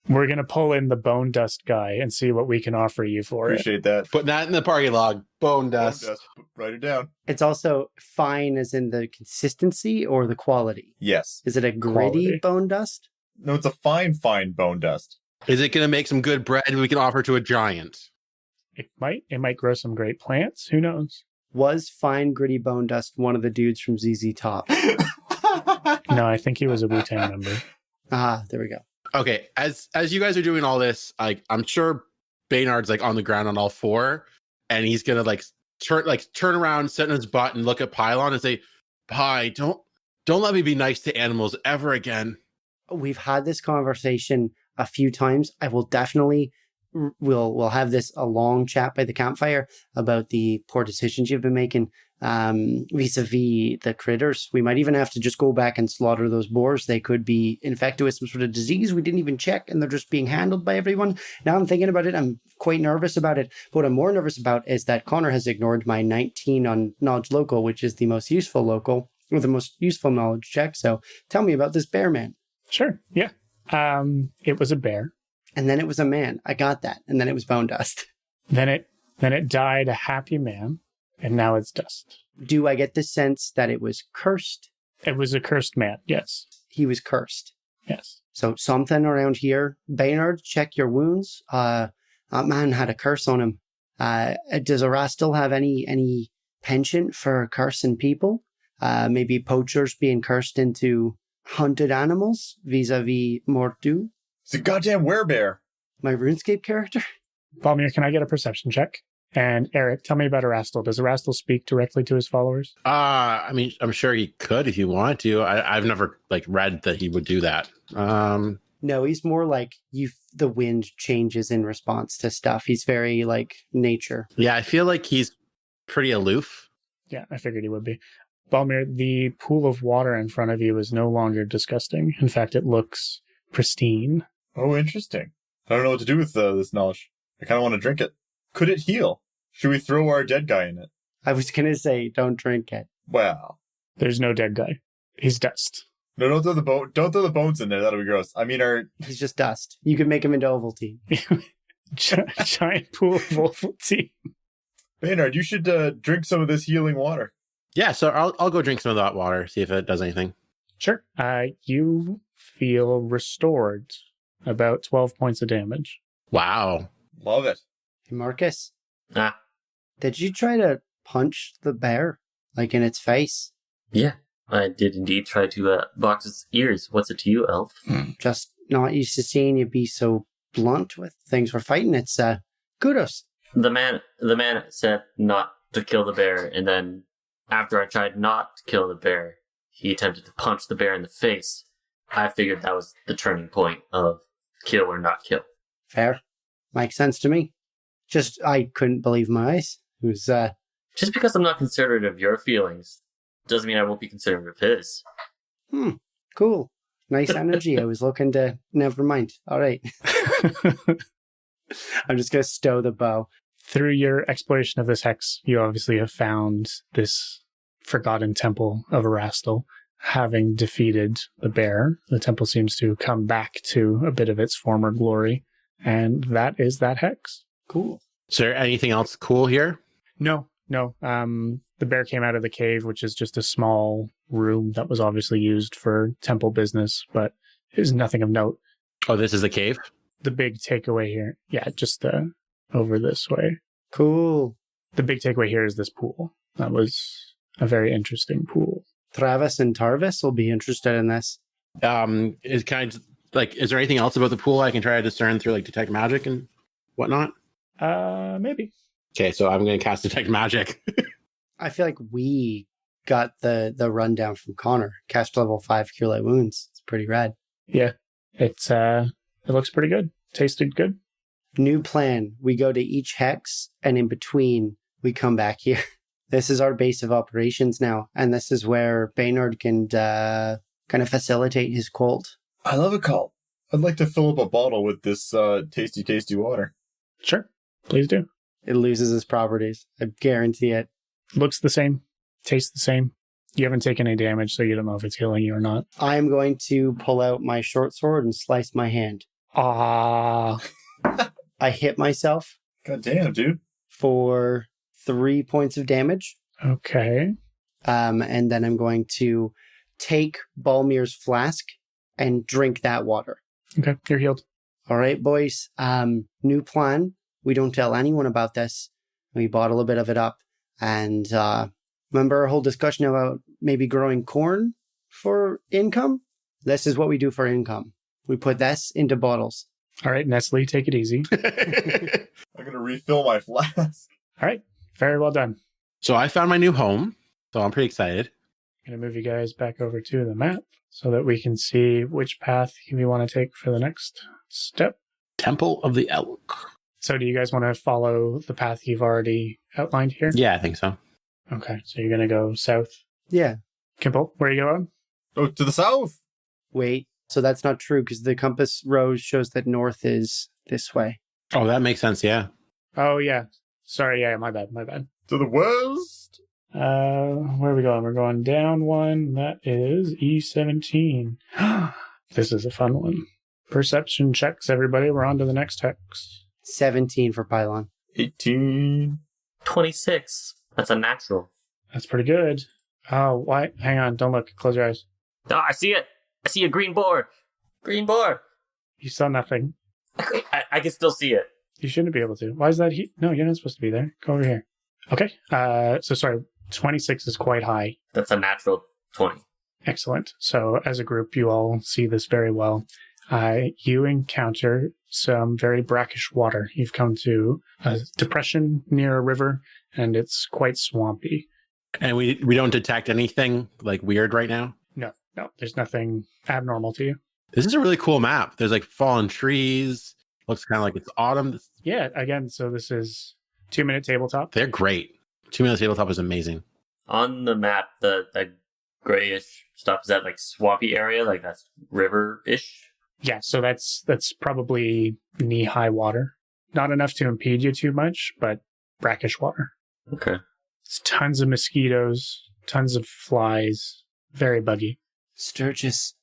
We're going to pull in the bone dust guy and see what we can offer you for it. Appreciate that. Put that in the party log. Bone dust. Bone dust. Write it down. It's also fine as in the consistency or the quality. Yes. Is it a gritty Quality. bone dust? No, it's a fine bone dust. Is it going to make some good bread we can offer to a giant? It might grow some great plants. Who knows? Was fine gritty bone dust one of the dudes from ZZ Top? No, I think he was a Wu-Tang member. Ah, there we go. Okay, as you guys are doing all this, I'm sure Baynard's like on the ground on all 4, and he's gonna turn around, sit on his butt, and look at Pylon and say, "Pi, don't let me be nice to animals ever again." We've had this conversation a few times. I will definitely we'll have this a long chat by the campfire about the poor decisions you've been making vis-a-vis the critters. We might even have to just go back and slaughter those boars. They could be infected with some sort of disease we didn't even check, and they're just being handled by everyone. Now I'm thinking about it. I'm quite nervous about it. But what I'm more nervous about is that Connor has ignored my 19 on knowledge local, which is the most useful local, or the most useful knowledge check. So tell me about this bear man. Sure. Yeah. It was a bear. And then it was a man. I got that. And then it was bone dust. Then it died a happy man, and now it's dust. Do I get the sense that it was cursed? It was a cursed man. Yes. He was cursed. Yes. So something around here. Baynard, check your wounds. That man had a curse on him. Does Erastil have any penchant for cursing people? Maybe poachers being cursed into hunted animals vis-a-vis Mortu? It's a goddamn werebear. My RuneScape character? Balmir, can I get a perception check? And Eric, tell me about Erastil. Does Erastil speak directly to his followers? I mean, I'm sure he could if he wanted to. I've never read that he would do that. No, he's more like the wind changes in response to stuff. He's very nature. Yeah, I feel like he's pretty aloof. Yeah, I figured he would be. Balmir, the pool of water in front of you is no longer disgusting. In fact, it looks pristine. Oh, interesting. I don't know what to do with this knowledge. I kind of want to drink it. Could it heal? Should we throw our dead guy in it? I was going to say, don't drink it. Wow. There's no dead guy. He's dust. No, don't throw the bones in there. That'll be gross. I mean, He's just dust. You could make him into Ovaltine. Giant pool of Ovaltine. Baynard, you should drink some of this healing water. Yeah, so I'll go drink some of that water, see if it does anything. Sure. You feel restored about 12 points of damage. Wow. Love it. Hey, Marcus, Ah, did you try to punch the bear, in its face? yeah. I did indeed try to box its ears. What's it to you, Elf? Just not used to seeing you be so blunt with things we're fighting. It's, kudos. The man said not to kill the bear, and then after I tried not to kill the bear, he attempted to punch the bear in the face. I figured that was the turning point of kill or not kill. Fair. Makes sense to me. Just, I couldn't believe my eyes. It was, Just because I'm not considerate of your feelings doesn't mean I won't be considerate of his. cool. Nice energy. I was looking to, never mind. All right. I'm just going to stow the bow. Through your exploration of this hex, you obviously have found this forgotten temple of Erastil. Having defeated the bear, the temple seems to come back to a bit of its former glory. And that is that hex. Cool. Is there anything else cool here? No. The bear came out of the cave, which is just a small room that was obviously used for temple business, but is nothing of note. Oh, this is the cave? The big takeaway here, just over this way. Cool. The big takeaway here is this pool. That was a very interesting pool. Travis and Tarvis will be interested in this. Is there anything else about the pool I can try to discern through detect magic and whatnot? Maybe. Okay, so I'm going to cast detect magic. I feel like we got the rundown from Connor. Cast level 5 Cure Light Wounds. It's pretty rad. Yeah, it looks pretty good. Tasted good. New plan. We go to each hex, and in between, we come back here. This is our base of operations now, and this is where Baynard can kind of facilitate his cult. I love a cult. I'd like to fill up a bottle with this tasty water. Sure, please do. It loses its properties. I guarantee it. Looks the same. Tastes the same. You haven't taken any damage, so you don't know if it's healing you or not. I am going to pull out my short sword and slice my hand. Ah. I hit myself. God damn, dude. For 3 points of damage. Okay. And then I'm going to take Balmir's flask and drink that water. Okay, you're healed. All right, boys. New plan. We don't tell anyone about this. We bottle a bit of it up. And remember our whole discussion about maybe growing corn for income? This is what we do for income. We put this into bottles. All right, Nestle, take it easy. I'm going to refill my flask. All right, very well done. So I found my new home, so I'm pretty excited. I'm going to move you guys back over to the map so that we can see which path we want to take for the next step. Temple of the Elk. So do you guys want to follow the path you've already outlined here? Yeah, I think so. Okay, so you're going to go south. Yeah. Kimble, where are you going? Oh, to the south. Wait. So that's not true because the compass rose shows that north is this way. Oh, that makes sense, yeah. Oh, yeah. Sorry, yeah, my bad. To the west. Where are we going? We're going down one. That is E17. This is a fun one. Perception checks, everybody. We're on to the next hex. 17 for Pylon. 18. 26. That's a natural. That's pretty good. Oh, why? Hang on. Don't look. Close your eyes. Oh, I see it. I see a green boar. Green boar. You saw nothing. I can still see it. You shouldn't be able to. Why is that? No, you're not supposed to be there. Go over here. Okay. So sorry, 26 is quite high. That's a natural 20. Excellent. So as a group, you all see this very well. You encounter some very brackish water. You've come to a depression near a river, and it's quite swampy. And we don't detect anything like weird right now? No, there's nothing abnormal to you. This is a really cool map. There's like fallen trees. Looks kind of like it's autumn. Yeah, again, so this is 2-minute tabletop. They're great. 2-minute tabletop is amazing. On the map, the grayish stuff, is that like swampy area? Like that's river-ish? Yeah, so that's probably knee-high water. Not enough to impede you too much, but brackish water. Okay. It's tons of mosquitoes, tons of flies, very buggy. Sturgis.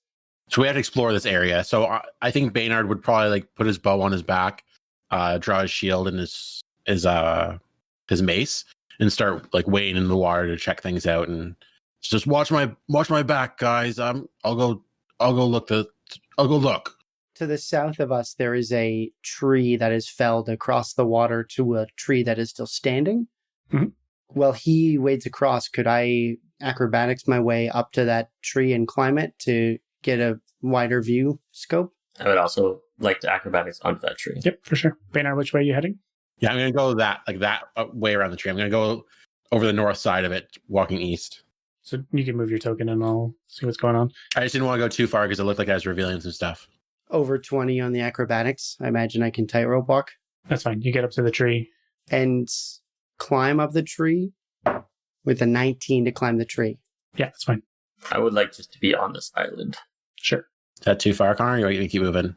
So we had to explore this area. So I think Baynard would probably like put his bow on his back, draw his shield and his mace, and start like wading in the water to check things out. And just watch my back, guys. I'll go look. To the south of us, there is a tree that is felled across the water to a tree that is still standing. Mm-hmm. While he wades across, could I acrobatics my way up to that tree and climb it to get a wider view scope? I would also like to acrobatics onto that tree. Yep, for sure. Baynard, which way are you heading? Yeah, I'm going to go that way around the tree. I'm going to go over the north side of it, walking east. So you can move your token and I'll see what's going on. I just didn't want to go too far because it looked like I was revealing some stuff. Over 20 on the acrobatics. I imagine I can tightrope walk. That's fine. You get up to the tree. And climb up the tree with a 19 to climb the tree. Yeah, that's fine. I would like just to be on this island. Sure. Is that too far, Connor? Or you want me to keep moving?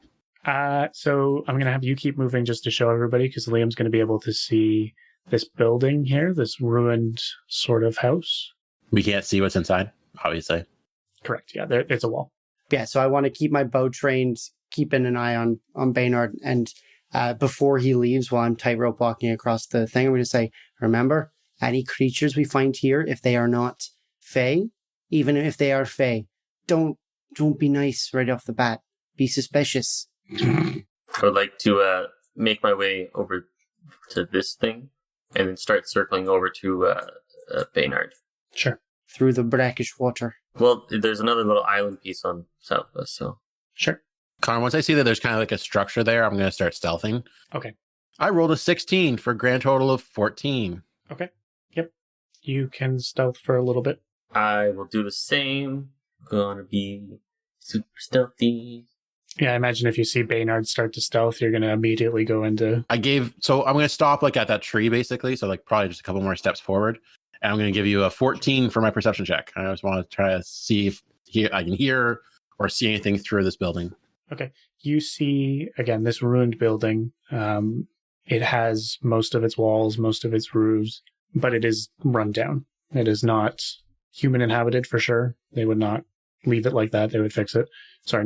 So I'm going to have you keep moving just to show everybody, because Liam's going to be able to see this building here, this ruined sort of house. We can't see what's inside, obviously. Correct. Yeah, it's a wall. Yeah, so I want to keep my bow trained, keeping an eye on Baynard. And before he leaves, while I'm tightrope walking across the thing, I'm going to say, remember, any creatures we find here, if they are not fey, even if they are fey, don't be nice right off the bat. Be suspicious. I would like to make my way over to this thing and then start circling over to Baynard. Sure. Through the brackish water. Well, there's another little island piece on south of us, so. Sure. Connor, once I see that there's kind of like a structure there, I'm going to start stealthing. Okay. I rolled a 16 for a grand total of 14. Okay. Yep. You can stealth for a little bit. I will do the same. Gonna be super stealthy. Yeah, I imagine if you see Baynard start to stealth, you're going to immediately go into... So I'm going to stop like at that tree, basically. So like probably just a couple more steps forward. And I'm going to give you a 14 for my perception check. I just want to try to see if I can hear or see anything through this building. Okay. You see, again, this ruined building. It has most of its walls, most of its roofs, but it is run down. It is not human inhabited for sure. They would not leave it like that. They would fix it. Sorry,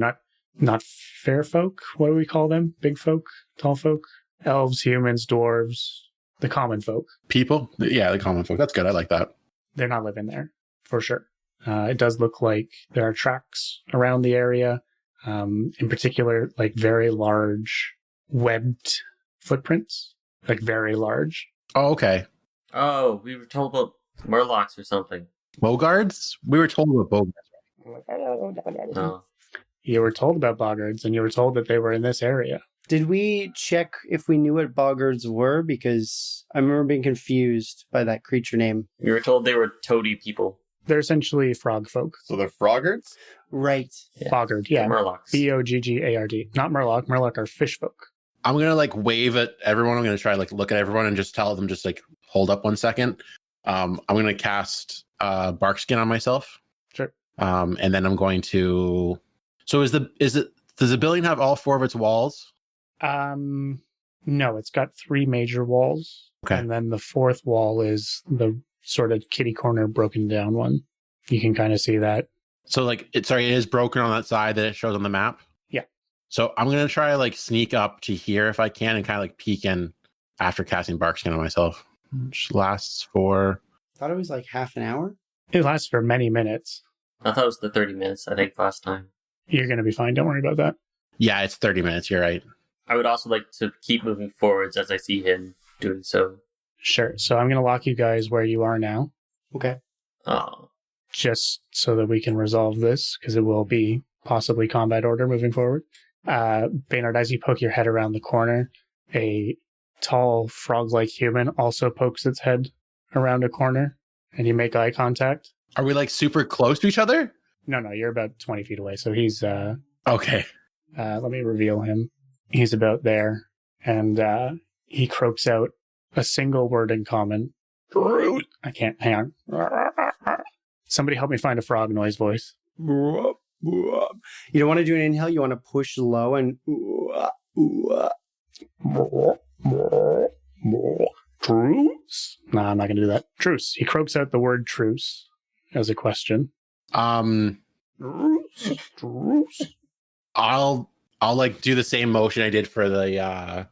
not fair folk. What do we call them? Big folk? Tall folk? Elves, humans, dwarves, the common folk. People? Yeah, the common folk. That's good. I like that. They're not living there for sure. It does look like there are tracks around the area. In particular, like very large webbed footprints, like very large. Oh, okay. Oh, we were told about Murlocs or something. Boggards? We were told about Boggards. No. You were told about Boggards, and you were told that they were in this area. Did we check if we knew what Boggards were? Because I remember being confused by that creature name. We were told they were toady people. They're essentially frog folk. So they're Froggards? Right. Yeah. Boggard, yeah. Murlocs. Boggard. Not Murloc. Murloc are fish folk. I'm going to like wave at everyone. I'm going to try to like look at everyone and just tell them just like hold up 1 second. I'm going to cast bark skin on myself. Sure. And then I'm going to... So does the building have all 4 of its walls? No, it's got 3 major walls. Okay. And then the 4th wall is the sort of kitty corner broken down one. You can kind of see that. So like, it is broken on that side that it shows on the map? Yeah. So I'm going to try to like sneak up to here if I can and kind of like peek in after casting bark skin on myself. Which lasts for... Thought it was like half an hour. It lasts for many minutes. I thought it was the 30 minutes, I think, last time. You're going to be fine. Don't worry about that. Yeah, it's 30 minutes. You're right. I would also like to keep moving forwards as I see him doing so. Sure. So I'm going to lock you guys where you are now, Okay. Oh, just so that we can resolve this, because it will be possibly combat order moving forward. Baynard, as you poke your head around the corner, a tall frog-like human also pokes its head around a corner, and you make eye contact. Are we like super close to each other? No, you're about 20 feet away, so he's... Okay. let me reveal him. He's about there, and he croaks out a single word in common. Groot. I can't. Hang on. Somebody help me find a frog noise voice. You don't want to do an inhale. You want to push low and... Truce? No, I'm not going to do that. Truce. He croaks out the word truce as a question. Truce. I'll like do the same motion I did for the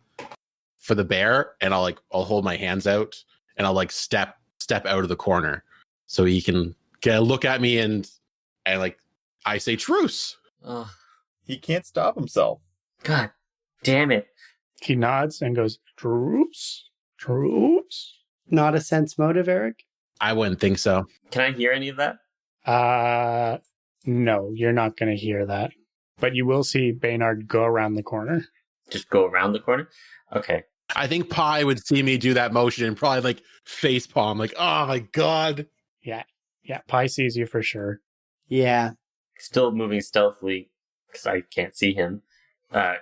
bear, and I'll hold my hands out, and I'll like step out of the corner so he can get a look at me, and like I say truce. oh, He can't stop himself. God damn it. He nods and goes, truce? Truce? Not a sense motive, Eric? I wouldn't think so. Can I hear any of that? No, you're not going to hear that. But you will see Baynard go around the corner. Just go around the corner? Okay. I think Pi would see me do that motion and probably like face palm, like, oh my God. Yeah, Pi sees you for sure. Yeah. Still moving stealthily because I can't see him. Can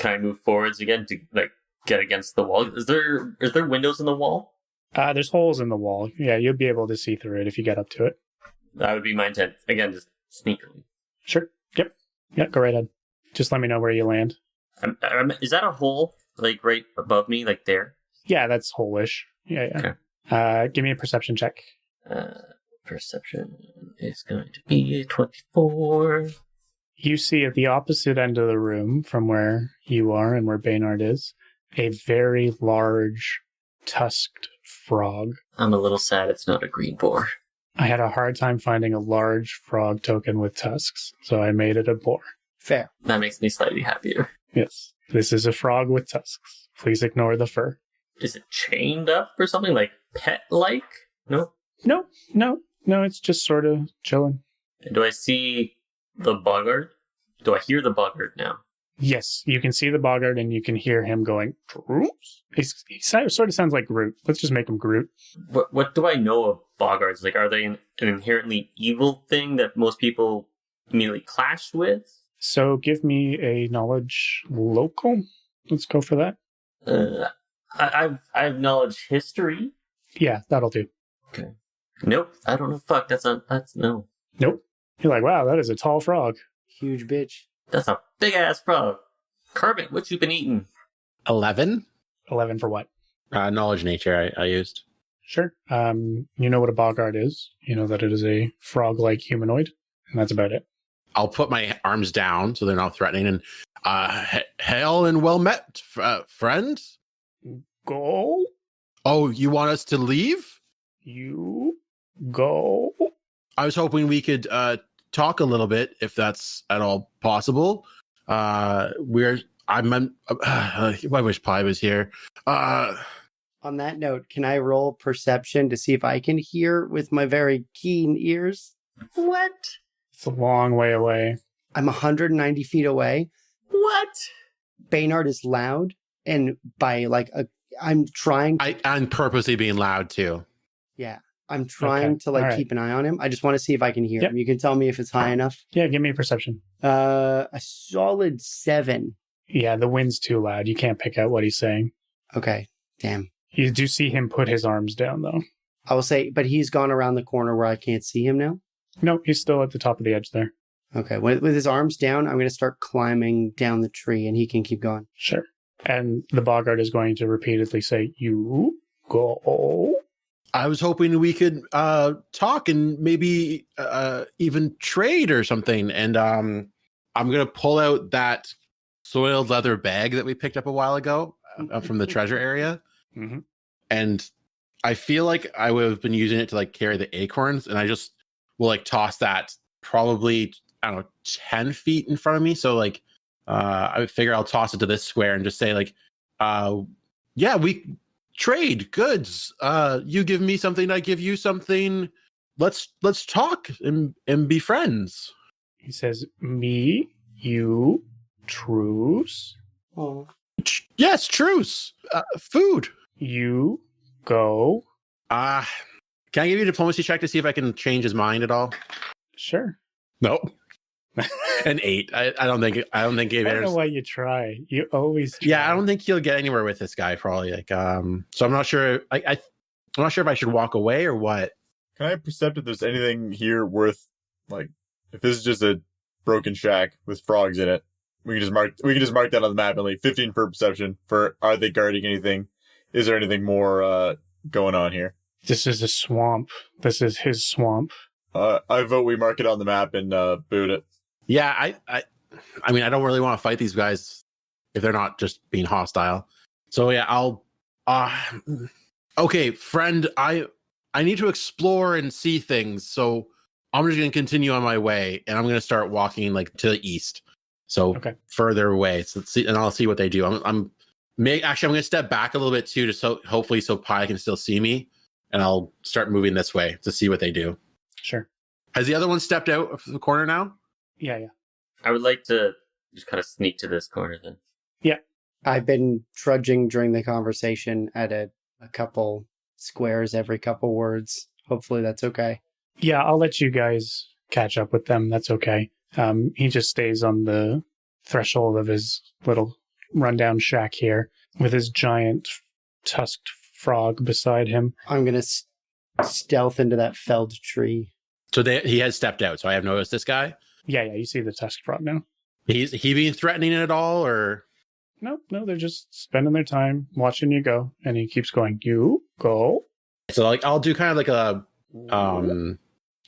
I move forwards again to like get against the wall? Is there windows in the wall? There's holes in the wall. Yeah, you'll be able to see through it if you get up to it. That would be my intent. Again, just sneakily. Sure. Yep. Yeah, go right ahead. Just let me know where you land. Is that a hole like right above me, like there? Yeah, that's hole-ish. Yeah. Okay. Give me a perception check. Perception is going to be 24. You see at the opposite end of the room from where you are and where Baynard is, a very large tusked frog. I'm a little sad it's not a green boar. I had a hard time finding a large frog token with tusks, so I made it a boar. Fair. That makes me slightly happier. Yes, this is a frog with tusks. Please ignore the fur. Is it chained up or something like pet-like? No? No, it's just sort of chilling. Do I see the Boggard? Do I hear the Boggard now? Yes, you can see the Boggard and you can hear him going, Troops? He sort of sounds like Groot. Let's just make him Groot. What do I know of Boggards? Like, are they an inherently evil thing that most people immediately clash with? So give me a knowledge local. Let's go for that. I've knowledge history. Yeah, that'll do. Okay. Nope. I don't know. Fuck. That's no. Nope. You're like, wow, that is a tall frog. Huge bitch. That's a big ass frog. Kermit, what you been eating? 11? 11 for what? Knowledge nature I used. Sure. You know what a Boggard is. You know that it is a frog-like humanoid, and that's about it. I'll put my arms down so they're not threatening, and hail and well met, friends. Go. Oh, you want us to leave? You go. I was hoping we could talk a little bit, if that's at all possible. I wish Pi was here. On that note, can I roll perception to see if I can hear with my very keen ears? What? It's a long way away. I'm 190 feet away. What? Baynard is loud, and by I'm trying. I'm purposely being loud too. Yeah, I'm trying to right. keep an eye on him. I just want to see if I can hear him. You can tell me if it's high enough. Yeah, give me a perception. A solid 7. Yeah, the wind's too loud. You can't pick out what he's saying. Okay, damn. You do see him put his arms down, though. I will say, but he's gone around the corner where I can't see him now. No, he's still at the top of the edge there. Okay, with his arms down, I'm going to start climbing down the tree, and he can keep going. Sure. And the Boggard is going to repeatedly say, you go. I was hoping we could talk and maybe even trade or something. And I'm going to pull out that soiled leather bag that we picked up a while ago from the treasure area. Mm-hmm. And I feel like I would have been using it to carry the acorns, and I just will toss that probably, I don't know, 10 feet in front of me. So I figure I'll toss it to this square and just say like, yeah, we trade goods. You give me something, I give you something. Let's talk and be friends. He says, me, you, truce. Oh. Yes, truce. Food. You, go. Can I give you a diplomacy check to see if I can change his mind at all? Sure. No. An 8. I don't think I don't know why you try. You always try. Yeah, I don't think he'll get anywhere with this guy. Probably like So I'm not sure. I'm not sure if I should walk away or what. Can I percept if there's anything here worth, like, if this is just a broken shack with frogs in it? We can just mark that on the map and leave 15 for perception. For are they guarding anything? Is there anything more going on here? This is a swamp. This is his swamp. I vote we mark it on the map and boot it. Yeah, I mean, I don't really want to fight these guys if they're not just being hostile. So yeah, I'll. Okay, friend, I need to explore and see things. So I'm just gonna continue on my way, and I'm gonna start walking like to the east. So further away. So let's see, and I'll see what they do. I'm gonna step back a little bit too, just so hopefully Pi can still see me, and I'll start moving this way to see what they do. Sure. Has the other one stepped out of the corner now? Yeah. I would like to just kind of sneak to this corner then. Yeah. I've been trudging during the conversation at a couple squares every couple words. Hopefully that's okay. Yeah, I'll let you guys catch up with them. That's okay. He just stays on the threshold of his little rundown shack here with his giant tusked frog beside him. I'm going to stealth into that felled tree. So he has stepped out. So I have noticed this guy. Yeah, you see the tusked frog now. He being threatening at all, or no, they're just spending their time watching you go, and he keeps going. You go. So like I'll do kind of like a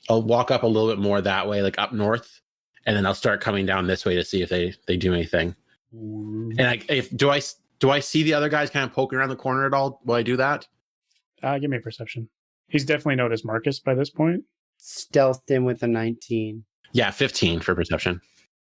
I'll walk up a little bit more that way, like up north, and then I'll start coming down this way to see if they do anything. And do I see the other guys kind of poking around the corner at all while I do that? Give me a perception. He's definitely noticed Marcus by this point. Stealthed in with a 19. Yeah, 15 for perception.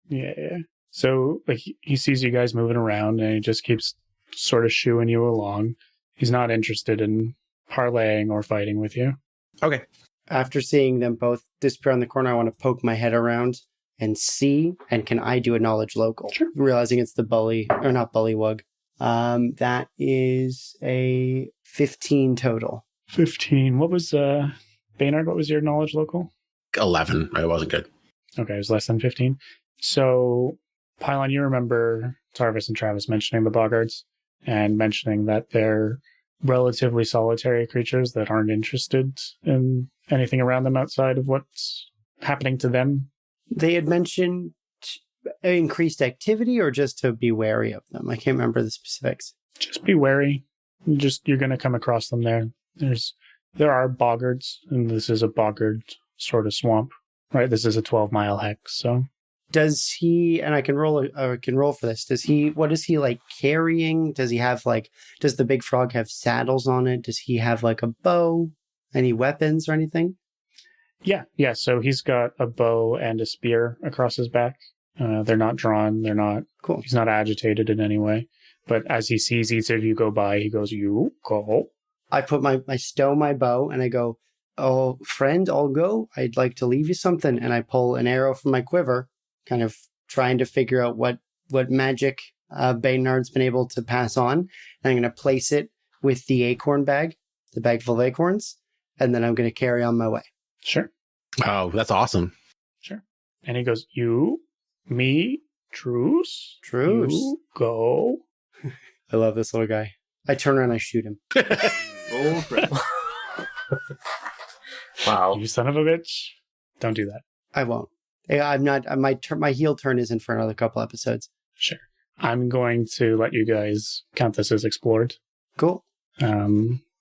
Yeah. So like he sees you guys moving around, and he just keeps sort of shooing you along. He's not interested in parlaying or fighting with you. Okay. After seeing them both disappear on the corner, I want to poke my head around and see, and can I do a knowledge local? Sure. Realizing it's the bully, or not bullywug. That is a 15 total. 15. What was, Baynard, what was your knowledge local? 11. It wasn't good. Okay, it was less than 15. So, Pylon, you remember Tarvis and Travis mentioning the Boggards and mentioning that they're relatively solitary creatures that aren't interested in anything around them outside of what's happening to them. They had mentioned increased activity, or just to be wary of them. I can't remember the specifics. Just be wary. You're going to come across them there. There are boggards, and this is a boggard sort of swamp, right? This is a 12-mile hex, so. Does he, and I can roll for this, what is he like carrying? Does he have does the big frog have saddles on it? Does he have like a bow? Any weapons or anything? Yeah. So he's got a bow and a spear across his back. They're not drawn. They're not. Cool. He's not agitated in any way. But as he sees each of you go by, he goes, "You go." I stow my bow and I go, "Oh, friend, I'll go. I'd like to leave you something." And I pull an arrow from my quiver, kind of trying to figure out what magic Baynard's been able to pass on. And I'm going to place it with the acorn bag, the bag full of acorns, and then I'm going to carry on my way. Sure. Oh, that's awesome. Sure. And he goes, "You, me, truce. Truce. You go." I love this little guy. I turn around and I shoot him. Oh, crap. Wow. You son of a bitch. Don't do that. I won't. I'm not. My heel turn isn't for another couple episodes. Sure. I'm going to let you guys count this as explored. Cool.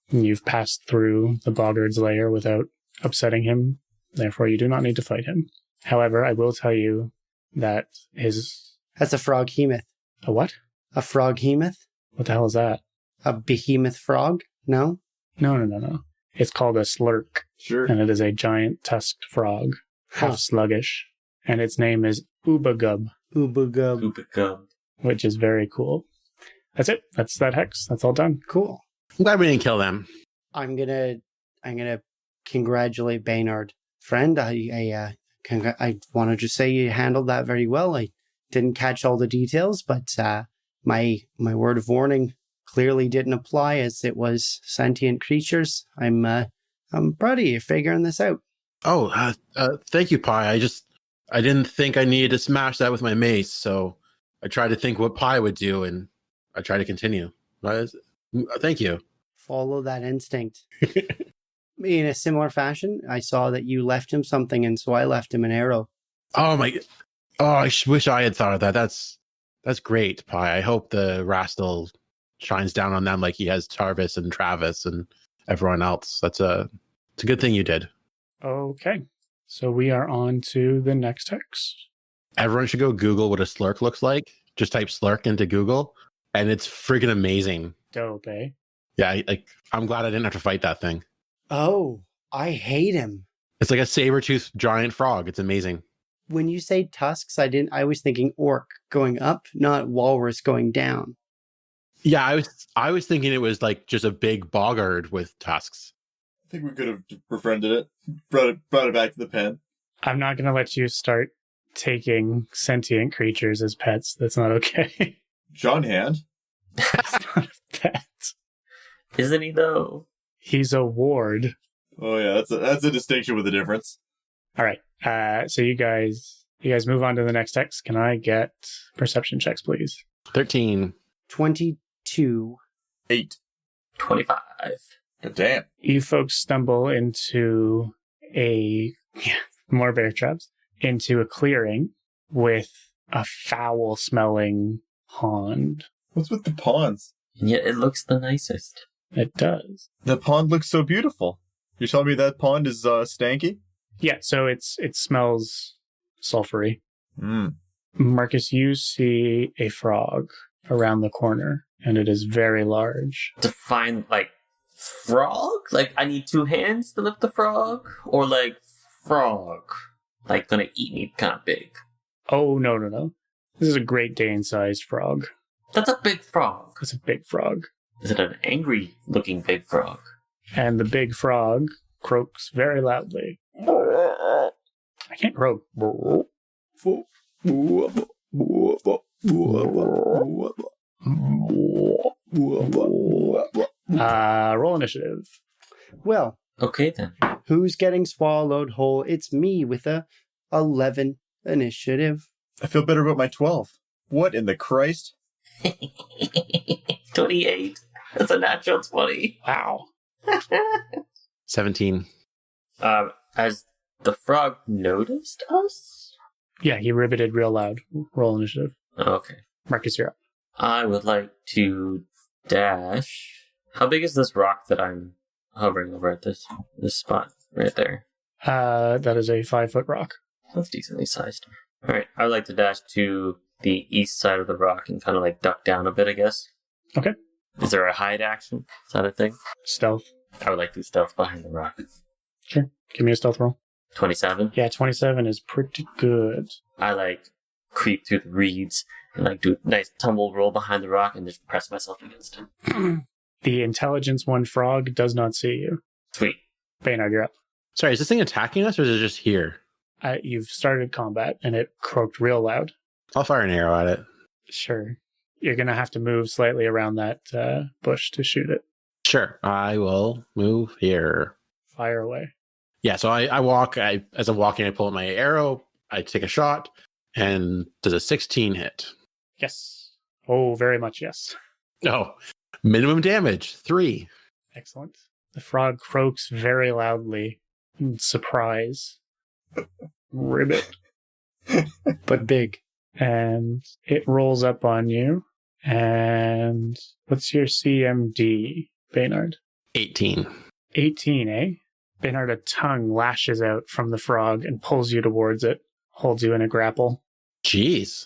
You've passed through the Boggard's lair without upsetting him. Therefore, you do not need to fight him. However, I will tell you that That's a frog hemoth. A what? A frog hemoth? What the hell is that? A behemoth frog? No? No. It's called a slurk. Sure. And it is a giant tusked frog, half sluggish. And its name is Ubagub. Oobagub. Oobagub. which is very cool. That's it. That's that hex. That's all done. Cool. I'm glad we didn't kill them. I'm gonna congratulate Baynard, friend. I want to just say you handled that very well. I didn't catch all the details, but my word of warning clearly didn't apply, as it was sentient creatures. I'm proud of you figuring this out. Oh, thank you, Pi. I didn't think I needed to smash that with my mace, so I tried to think what Pi would do, and I tried to continue. Thank you. Follow that instinct. In a similar fashion, I saw that you left him something, and so I left him an arrow. Oh my! Oh, I wish I had thought of that. That's great, Pi. I hope the Rastal shines down on them like he has Tarvis and Travis and everyone else. It's a good thing you did. Okay. So we are on to the next hex. Everyone should go Google what a slurk looks like. Just type slurk into Google, and it's freaking amazing. Dope, eh? Yeah, I'm glad I didn't have to fight that thing. Oh, I hate him. It's like a saber-toothed giant frog. It's amazing. When you say tusks, I was thinking orc going up, not walrus going down. Yeah, I was thinking it was like just a big boggard with tusks. I think we could have befriended it, brought it back to the pen. I'm not going to let you start taking sentient creatures as pets. That's not okay. John Hand. That's not a pet. Isn't he though? He's a ward. Oh yeah, that's a distinction with a difference. All right. So you guys move on to the next hex. Can I get perception checks, please? 13. 22. 8. 25. God damn. You folks stumble into more bear traps, into a clearing with a foul-smelling pond. What's with the ponds? And yet it looks the nicest. It does. The pond looks so beautiful. You're telling me that pond is stanky? Yeah, so it smells sulfury. Mm. Marcus, you see a frog around the corner, and it is very large. Define, frog? I need 2 hands to lift the frog? Or, frog? Gonna eat me kind of big? Oh, no. This is a Great Dane-sized frog. That's a big frog. It's a big frog. Is it an angry-looking big frog? And the big frog croaks very loudly. I can't croak. Roll initiative. Well, Okay, then. who's getting swallowed whole? It's me with a 11 initiative. I feel better about my 12. What in the Christ? 28. That's a natural 20. Wow. 17. Has the frog noticed us? Yeah, he riveted real loud. Roll initiative. Okay. Marcus, you're up. I would like to dash. How big is this rock that I'm hovering over at this spot right there? That is a 5-foot rock. That's decently sized. Alright, I would like to dash to the east side of the rock and kind of duck down a bit, I guess. Okay. Is there a hide action? Is that a thing? Stealth. I would like to stealth behind the rock. Sure. Give me a stealth roll. 27. Yeah, 27 is pretty good. I creep through the reeds and do a nice tumble roll behind the rock and just press myself against it. The intelligence 1 frog does not see you. Sweet. Baynard, you're up. Sorry, is this thing attacking us or is it just here? You've started combat and it croaked real loud. I'll fire an arrow at it. Sure. You're going to have to move slightly around that bush to shoot it. Sure, I will move here. Fire away. Yeah, so I walk. As I'm walking, I pull out my arrow. I take a shot, and does a 16 hit? Yes. Oh, very much yes. Oh, minimum damage 3. Excellent. The frog croaks very loudly in surprise. Ribbit. But big. And it rolls up on you. And what's your CMD, Baynard? 18. 18, eh? Baynard, a tongue lashes out from the frog and pulls you towards it, holds you in a grapple. Jeez.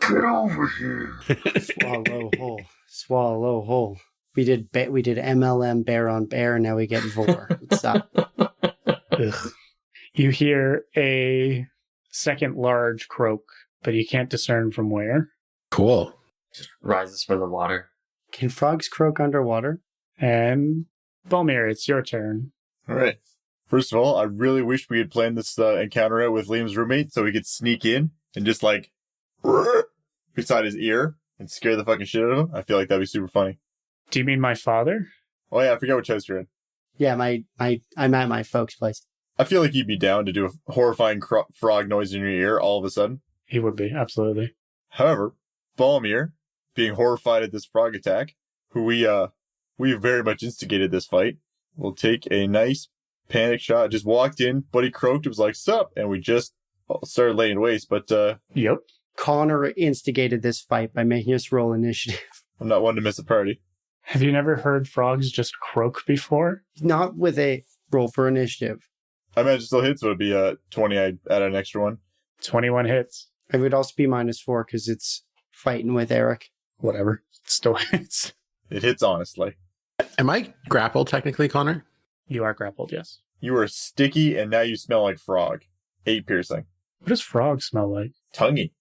Get over here. Swallow whole. Swallow whole. We did MLM bear on bear, now we get vor. What's up? Ugh. You hear a second large croak but you can't discern from where. Cool. Just rises from the water. Can frogs croak underwater? And Balmir, it's your turn. All right. First of all, I really wish we had planned this encounter out with Liam's roommate so we could sneak in and just like beside his ear and scare the fucking shit out of him. I feel like that'd be super funny. Do you mean my father? Oh yeah, I forgot which house you're in. Yeah, I'm at my folks' place. I feel like he'd be down to do a horrifying frog noise in your ear all of a sudden. He would be, absolutely. However, Balmir, being horrified at this frog attack, who we very much instigated this fight, will take a nice panic shot. Just walked in, buddy croaked, it was like, sup, and we just started laying waste, but Yep. Connor instigated this fight by making us roll initiative. I'm not one to miss a party. Have you never heard frogs just croak before? Not with a roll for initiative. I imagine it still hits, so it'd be 20, I'd add an extra one. 21 hits. It would also be -4 because it's fighting with Eric. Whatever. It still hits. It hits honestly. Am I grappled technically, Connor? You are grappled, yes. You are sticky, and now you smell like frog. 8 piercing. What does frog smell like? Tonguey.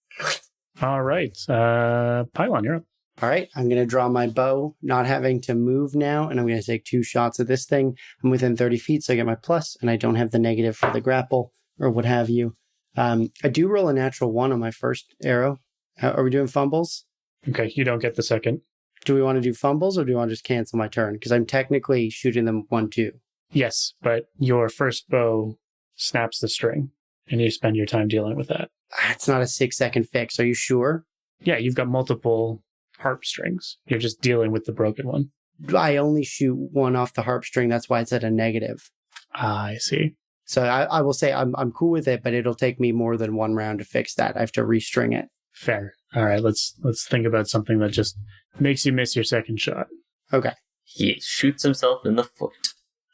All right. Pylon, you're up. All right, I'm going to draw my bow, not having to move now, and I'm going to take 2 shots of this thing. I'm within 30 feet, so I get my plus, and I don't have the negative for the grapple or what have you. I do roll a natural 1 on my first arrow. Are we doing fumbles? Okay, you don't get the second. Do we want to do fumbles, or do we want to just cancel my turn? Because I'm technically shooting them 1-2. Yes, but your first bow snaps the string, and you spend your time dealing with that. It's not a 6-second fix. Are you sure? Yeah, you've got multiple harp strings. You're just dealing with the broken one. I only shoot 1 off the harp string. That's why it's at a negative. I see. So I will say I'm cool with it, but it'll take me more than 1 round to fix that. I have to restring it. Fair. All right, let's think about something that just makes you miss your second shot. Okay. He shoots himself in the foot.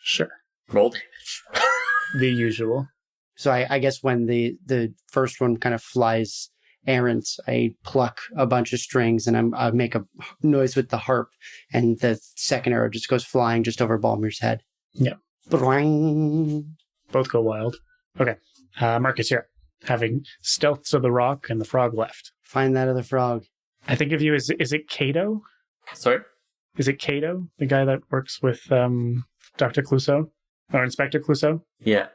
Sure. Roll damage. The usual. So I guess when the first one kind of flies errant, I pluck a bunch of strings and I make a noise with the harp, and the second arrow just goes flying just over Balmir's head. Yeah. Boing. Both go wild. Okay. Marcus, here. Having stealth to the rock and the frog left. Find that other frog. I think of you as, is it Cato? Sorry? Is it Cato? The guy that works with Dr. Clouseau? Or Inspector Clouseau? Yeah,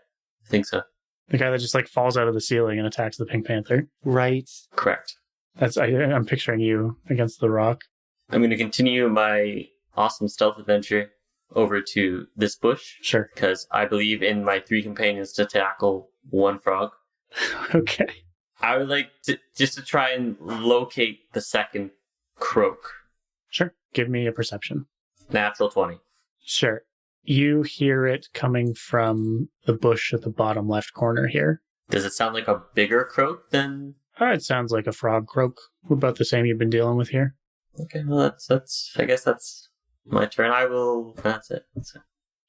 I think so. The guy that just like falls out of the ceiling and attacks the Pink Panther. Right. Correct. I'm picturing you against the rock. I'm going to continue my awesome stealth adventure over to this bush. Sure. Because I believe in my 3 companions to tackle 1 frog. Okay. I would like to just to try and locate the second croak. Sure. Give me a perception. Natural 20. Sure. You hear it coming from the bush at the bottom left corner here. Does it sound like a bigger croak than... It sounds like a frog croak. About the same you've been dealing with here. Okay, well, that's I guess that's my turn. That's it.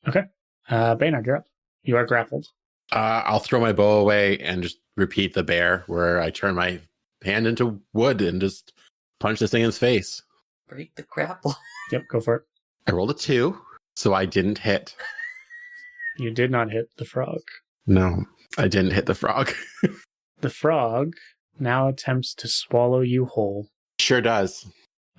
Okay. Baynard, you're up. You are grappled. I'll throw my bow away and just repeat the bear where I turn my hand into wood and just punch this thing in its face. Break the grapple. Yep, go for it. I rolled a 2, so I didn't hit. You did not hit the frog. No, I didn't hit the frog. The frog now attempts to swallow you whole. Sure does.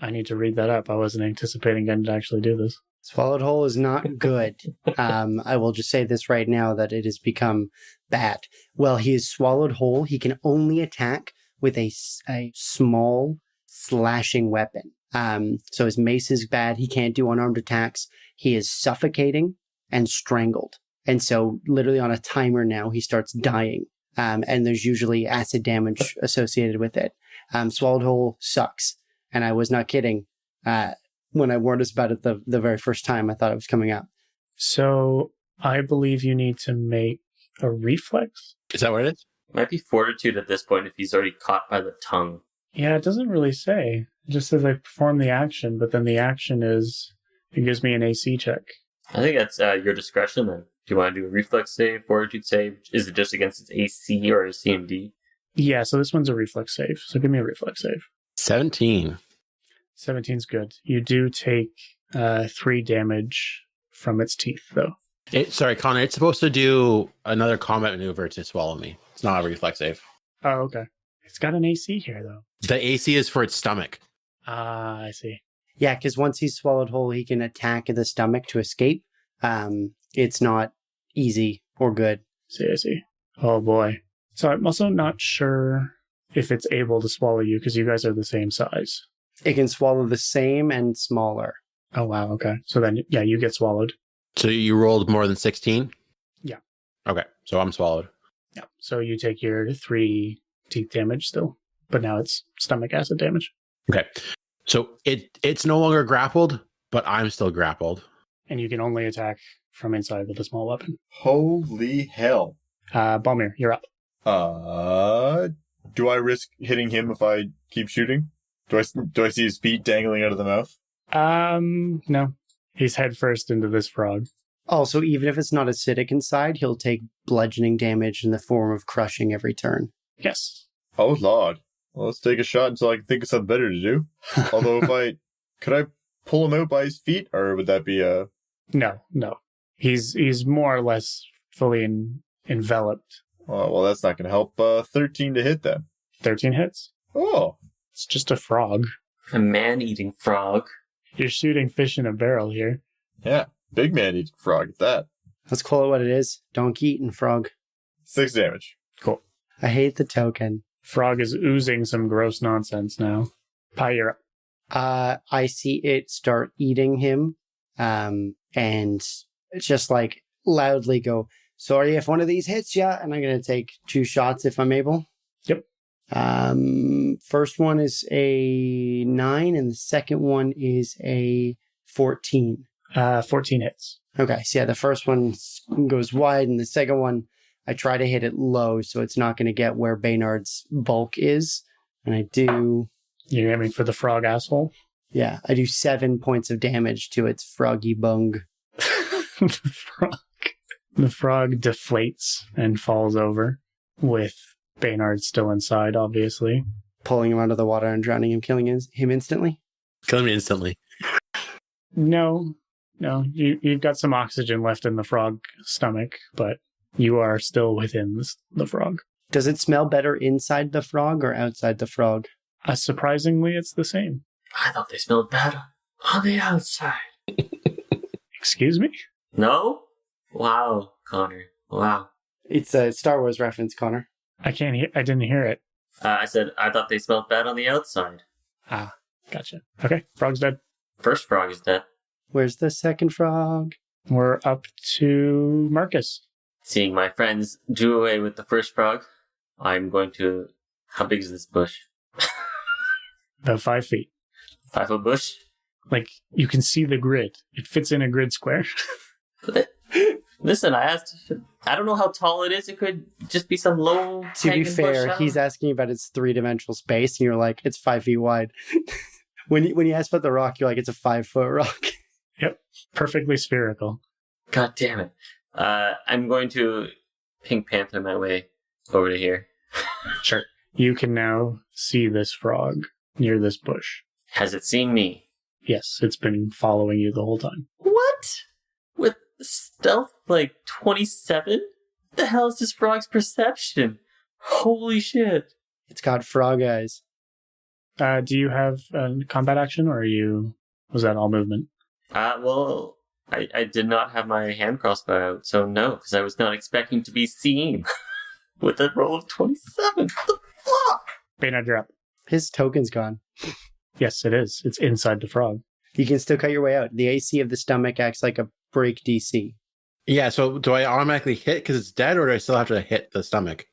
I need to read that up. I wasn't anticipating getting to actually do this. Swallowed whole is not good. I will just say this right now that it has become bad. Well, he is swallowed whole. He can only attack with a small slashing weapon. So his mace is bad. He can't do unarmed attacks. He is suffocating and strangled. And so literally on a timer now, he starts dying. And there's usually acid damage associated with it. Swallowed whole sucks. And I was not kidding. When I warned us about it the very first time, I thought it was coming up. So I believe you need to make a reflex. Is that what it is? Might be fortitude at this point if he's already caught by the tongue. Yeah, it doesn't really say. It just says I perform the action, but then the action is, it gives me an AC check. I think that's your discretion then. Do you want to do a reflex save, fortitude save? Is it just against its AC or a CMD? Yeah, so this one's a reflex save. So give me a reflex save. 17. 17's good. You do take 3 damage from its teeth, though. Sorry, Connor, it's supposed to do another combat maneuver to swallow me. It's not a reflex save. Oh, okay. It's got an AC here, though. The AC is for its stomach. Ah, I see. Yeah, because once he's swallowed whole, he can attack the stomach to escape. It's not easy or good. I see. Oh, boy. So I'm also not sure if it's able to swallow you because you guys are the same size. It can swallow the same and smaller. Oh, wow. Okay. So then, yeah, you get swallowed. So you rolled more than 16? Yeah. Okay, so I'm swallowed. Yeah. So you take your 3 teeth damage still, but now it's stomach acid damage. Okay. So it's no longer grappled, but I'm still grappled. And you can only attack from inside with a small weapon. Holy hell. Balmir, you're up. Do I risk hitting him if I keep shooting? Do I see his feet dangling out of the mouth? No. He's head first into this frog. Also, even if it's not acidic inside, he'll take bludgeoning damage in the form of crushing every turn. Yes. Oh, Lord. Well, let's take a shot until I can think of something better to do. Although could I pull him out by his feet, or would that be a... No. He's more or less fully enveloped. Oh, well, that's not going to help. 13 to hit then. 13 hits. Oh. It's just a frog. A man-eating frog. You're shooting fish in a barrel here. Yeah. Big man-eating frog at that. Let's call it what it is. Donkey-eating frog. 6 damage. Cool. I hate the token. Frog is oozing some gross nonsense now. Pi, you're up. I see it start eating him, and just like loudly go, sorry if one of these hits ya, and I'm going to take 2 shots if I'm able. Yep. First one is a 9, and the second one is a 14. 14 hits. Okay, so yeah, the first one goes wide, and the second one, I try to hit it low, so it's not going to get where Baynard's bulk is. And I do... You're aiming for the frog asshole? Yeah, I do 7 points of damage to its froggy bung. The frog deflates and falls over, with Baynard still inside, obviously. Pulling him out of the water and drowning him, killing him instantly? Kill him instantly. No, you've got some oxygen left in the frog stomach, but you are still within the frog. Does it smell better inside the frog or outside the frog? Surprisingly, it's the same. I thought they smelled bad on the outside. Excuse me? No? Wow, Connor. Wow. It's a Star Wars reference, Connor. I didn't hear it. I said, I thought they smelled bad on the outside. Ah, gotcha. Okay, frog's dead. First frog is dead. Where's the second frog? We're up to Marcus. Seeing my friends do away with the first frog, I'm going to... How big is this bush? About 5 feet. 5-foot bush? Like, you can see the grid. It fits in a grid square. Listen, I asked... I don't know how tall it is. It could just be some low... To be fair, he's asking about its 3-dimensional space, and you're like, it's 5 feet wide. When you ask about the rock, you're like, it's a 5-foot rock. Yep. Perfectly spherical. God damn it. I'm going to Pink Panther my way over to here. Sure. You can now see this frog near this bush. Has it seen me? Yes, it's been following you the whole time. What? With stealth like 27? What the hell is this frog's perception? Holy shit. It's got frog eyes. Do you have a combat action, or was that all movement? Well, I did not have my hand crossbow out, so no, because I was not expecting to be seen with a roll of 27. What the fuck? Baynard, you're up. His token's gone. Yes, it is. It's inside the frog. You can still cut your way out. The AC of the stomach acts like a break DC. Yeah, so do I automatically hit because it's dead, or do I still have to hit the stomach?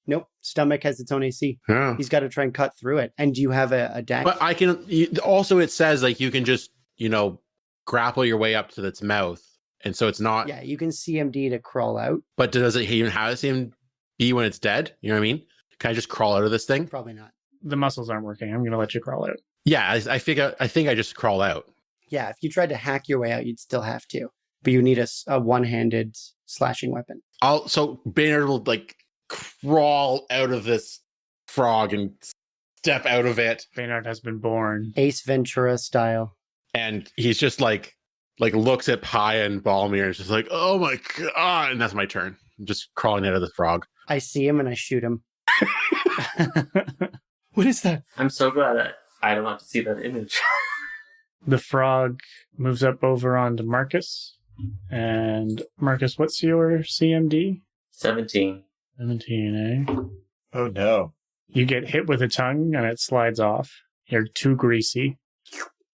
Nope. Stomach has its own AC. Yeah. He's got to try and cut through it. And do you have a dagger? But I can... Also, it says, like, you can just, grapple your way up to its mouth. And so it's not... Yeah, you can CMD to crawl out. But does it even have a CMD when it's dead? You know what I mean? Can I just crawl out of this thing? Probably not. The muscles aren't working. I'm going to let you crawl out. Yeah, I think I just crawl out. Yeah, if you tried to hack your way out, you'd still have to. But you need a one-handed slashing weapon. So Baynard will, crawl out of this frog and step out of it. Baynard has been born. Ace Ventura style. And he's just looks at Pi and Balmir and is just like, oh my God. And that's my turn. I'm just crawling out of the frog. I see him and I shoot him. What is that? I'm so glad that I don't have to see that image. The frog moves up over onto Marcus. And Marcus, what's your CMD? 17. 17, eh? Oh no. You get hit with a tongue and it slides off. You're too greasy.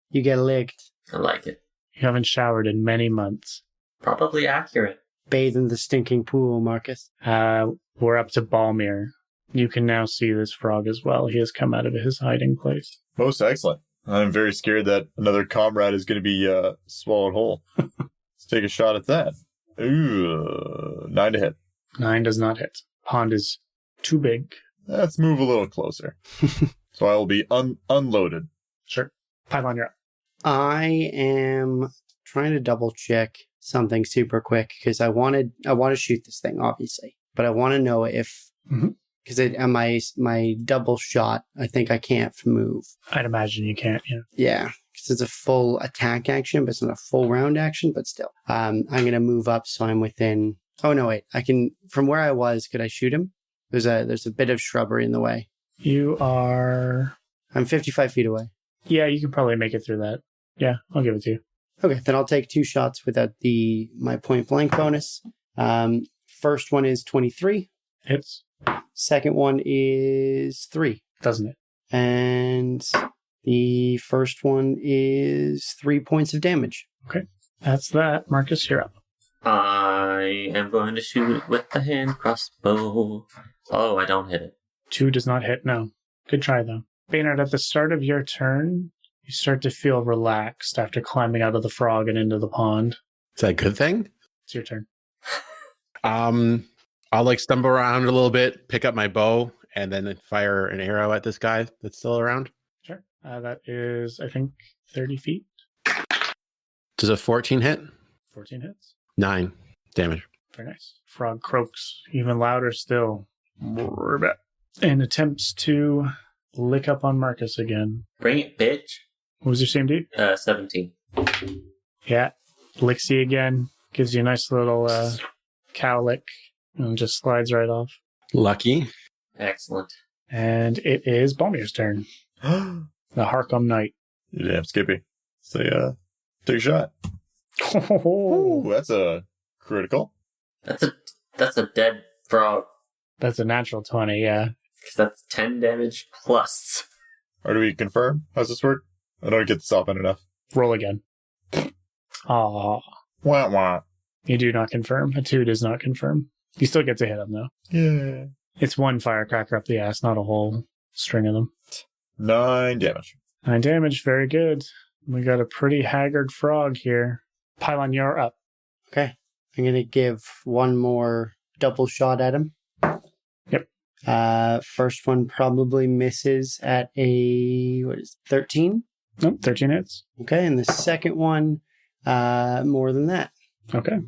You get licked. I like it. You haven't showered in many months. Probably accurate. Bathe in the stinking pool, Marcus. We're up to Balmir. You can now see this frog as well. He has come out of his hiding place. Most excellent. I'm very scared that another comrade is going to be swallowed whole. Let's take a shot at that. Ooh, 9 to hit. 9 does not hit. Pond is too big. Let's move a little closer. So I will be unloaded. Sure. Pylon, you're up. I am trying to double check something super quick because I want to shoot this thing, obviously, but I want to know if because my double shot, I think I can't move. I'd imagine you can't. Yeah. Yeah, because it's a full attack action, but it's not a full round action. But still, I'm gonna move up so I'm within. Oh no, wait! I can from where I was. Could I shoot him? There's a bit of shrubbery in the way. You are. I'm 55 feet away. Yeah, you can probably make it through that. Yeah, I'll give it to you. Okay, then I'll take 2 shots without my point blank bonus. First one is 23. Hits. Second one is 3. Doesn't it? And the first one is 3 points of damage. Okay. That's that. Marcus, you're up. I am going to shoot with the hand crossbow. Oh, I don't hit it. 2 does not hit, no. Good try, though. Baynard, at the start of your turn, you start to feel relaxed after climbing out of the frog and into the pond. Is that a good thing? It's your turn. I'll stumble around a little bit, pick up my bow, and then fire an arrow at this guy that's still around. Sure. That is, I think, 30 feet. Does a 14 hit? 14 hits. 9 damage. Very nice. Frog croaks even louder still. And attempts to lick up on Marcus again. Bring it, bitch. What was your CMD? 17. Yeah. Licks you again. Gives you a nice little cow lick. And just slides right off. Lucky. Excellent. And it is Balmir's turn. The Harcum Knight. You damn Skippy. So, take a shot. Oh, Ooh, that's a critical. That's a dead frog. that's a natural 20, yeah. Because that's 10 damage plus. Or do we confirm? How's this work? I don't get this often enough. Roll again. Aw. Wah wah. You do not confirm. A 2 does not confirm. You still get to hit him, though. Yeah. It's 1 firecracker up the ass, not a whole string of them. 9 damage. 9 damage, very good. We got a pretty haggard frog here. Pylon, you're up. Okay. I'm going to give one more double shot at him. Yep. First one probably misses at 13? Nope, 13 hits. Okay, and the second one, more than that. Okay.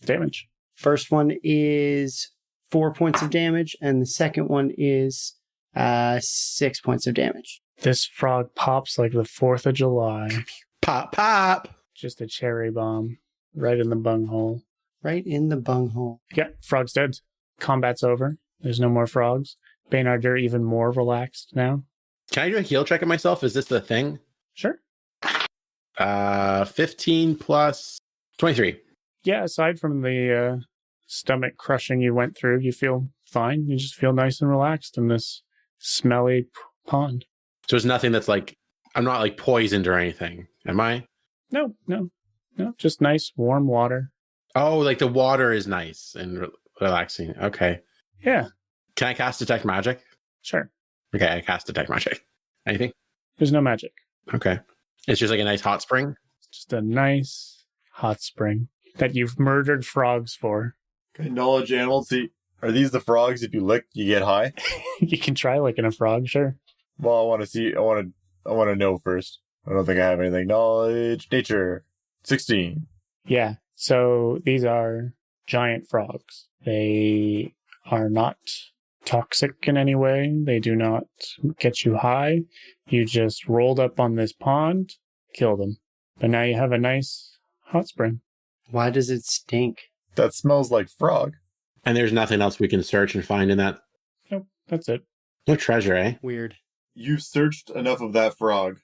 Damage. First one is 4 points of damage, and the second one is 6 points of damage. This frog pops like the 4th of July. Pop, pop. Just a cherry bomb. Right in the bunghole. Right in the bunghole. Yeah, frog's dead. Combat's over. There's no more frogs. Baynard, you're even more relaxed now. Can I do a heal check of myself? Is this the thing? Sure. 15 plus 23. Yeah, aside from the stomach crushing you went through, you feel fine. You just feel nice and relaxed in this smelly pond. So there's nothing that's I'm not poisoned or anything, am I? No. Just nice, warm water. Oh, the water is nice and relaxing. Okay. Yeah, Can I cast Detect Magic? sure. Okay, I cast Detect Magic. Anything? There's no magic. Okay. It's just a nice hot spring? Just a nice hot spring that you've murdered frogs for. Okay, knowledge animals. See, are these the frogs? If you lick, you get high. You can try licking a frog, sure. Well, I want to see. I want to know first. I don't think I have anything. Knowledge, nature, 16. Yeah, so these are giant frogs. They are not toxic in any way. They do not get you high. You just rolled up on this pond, kill them. But now you have a nice hot spring. Why does it stink? That smells like frog. And there's nothing else we can search and find in that? Nope, that's it. No treasure, eh? Weird. You've searched enough of that frog.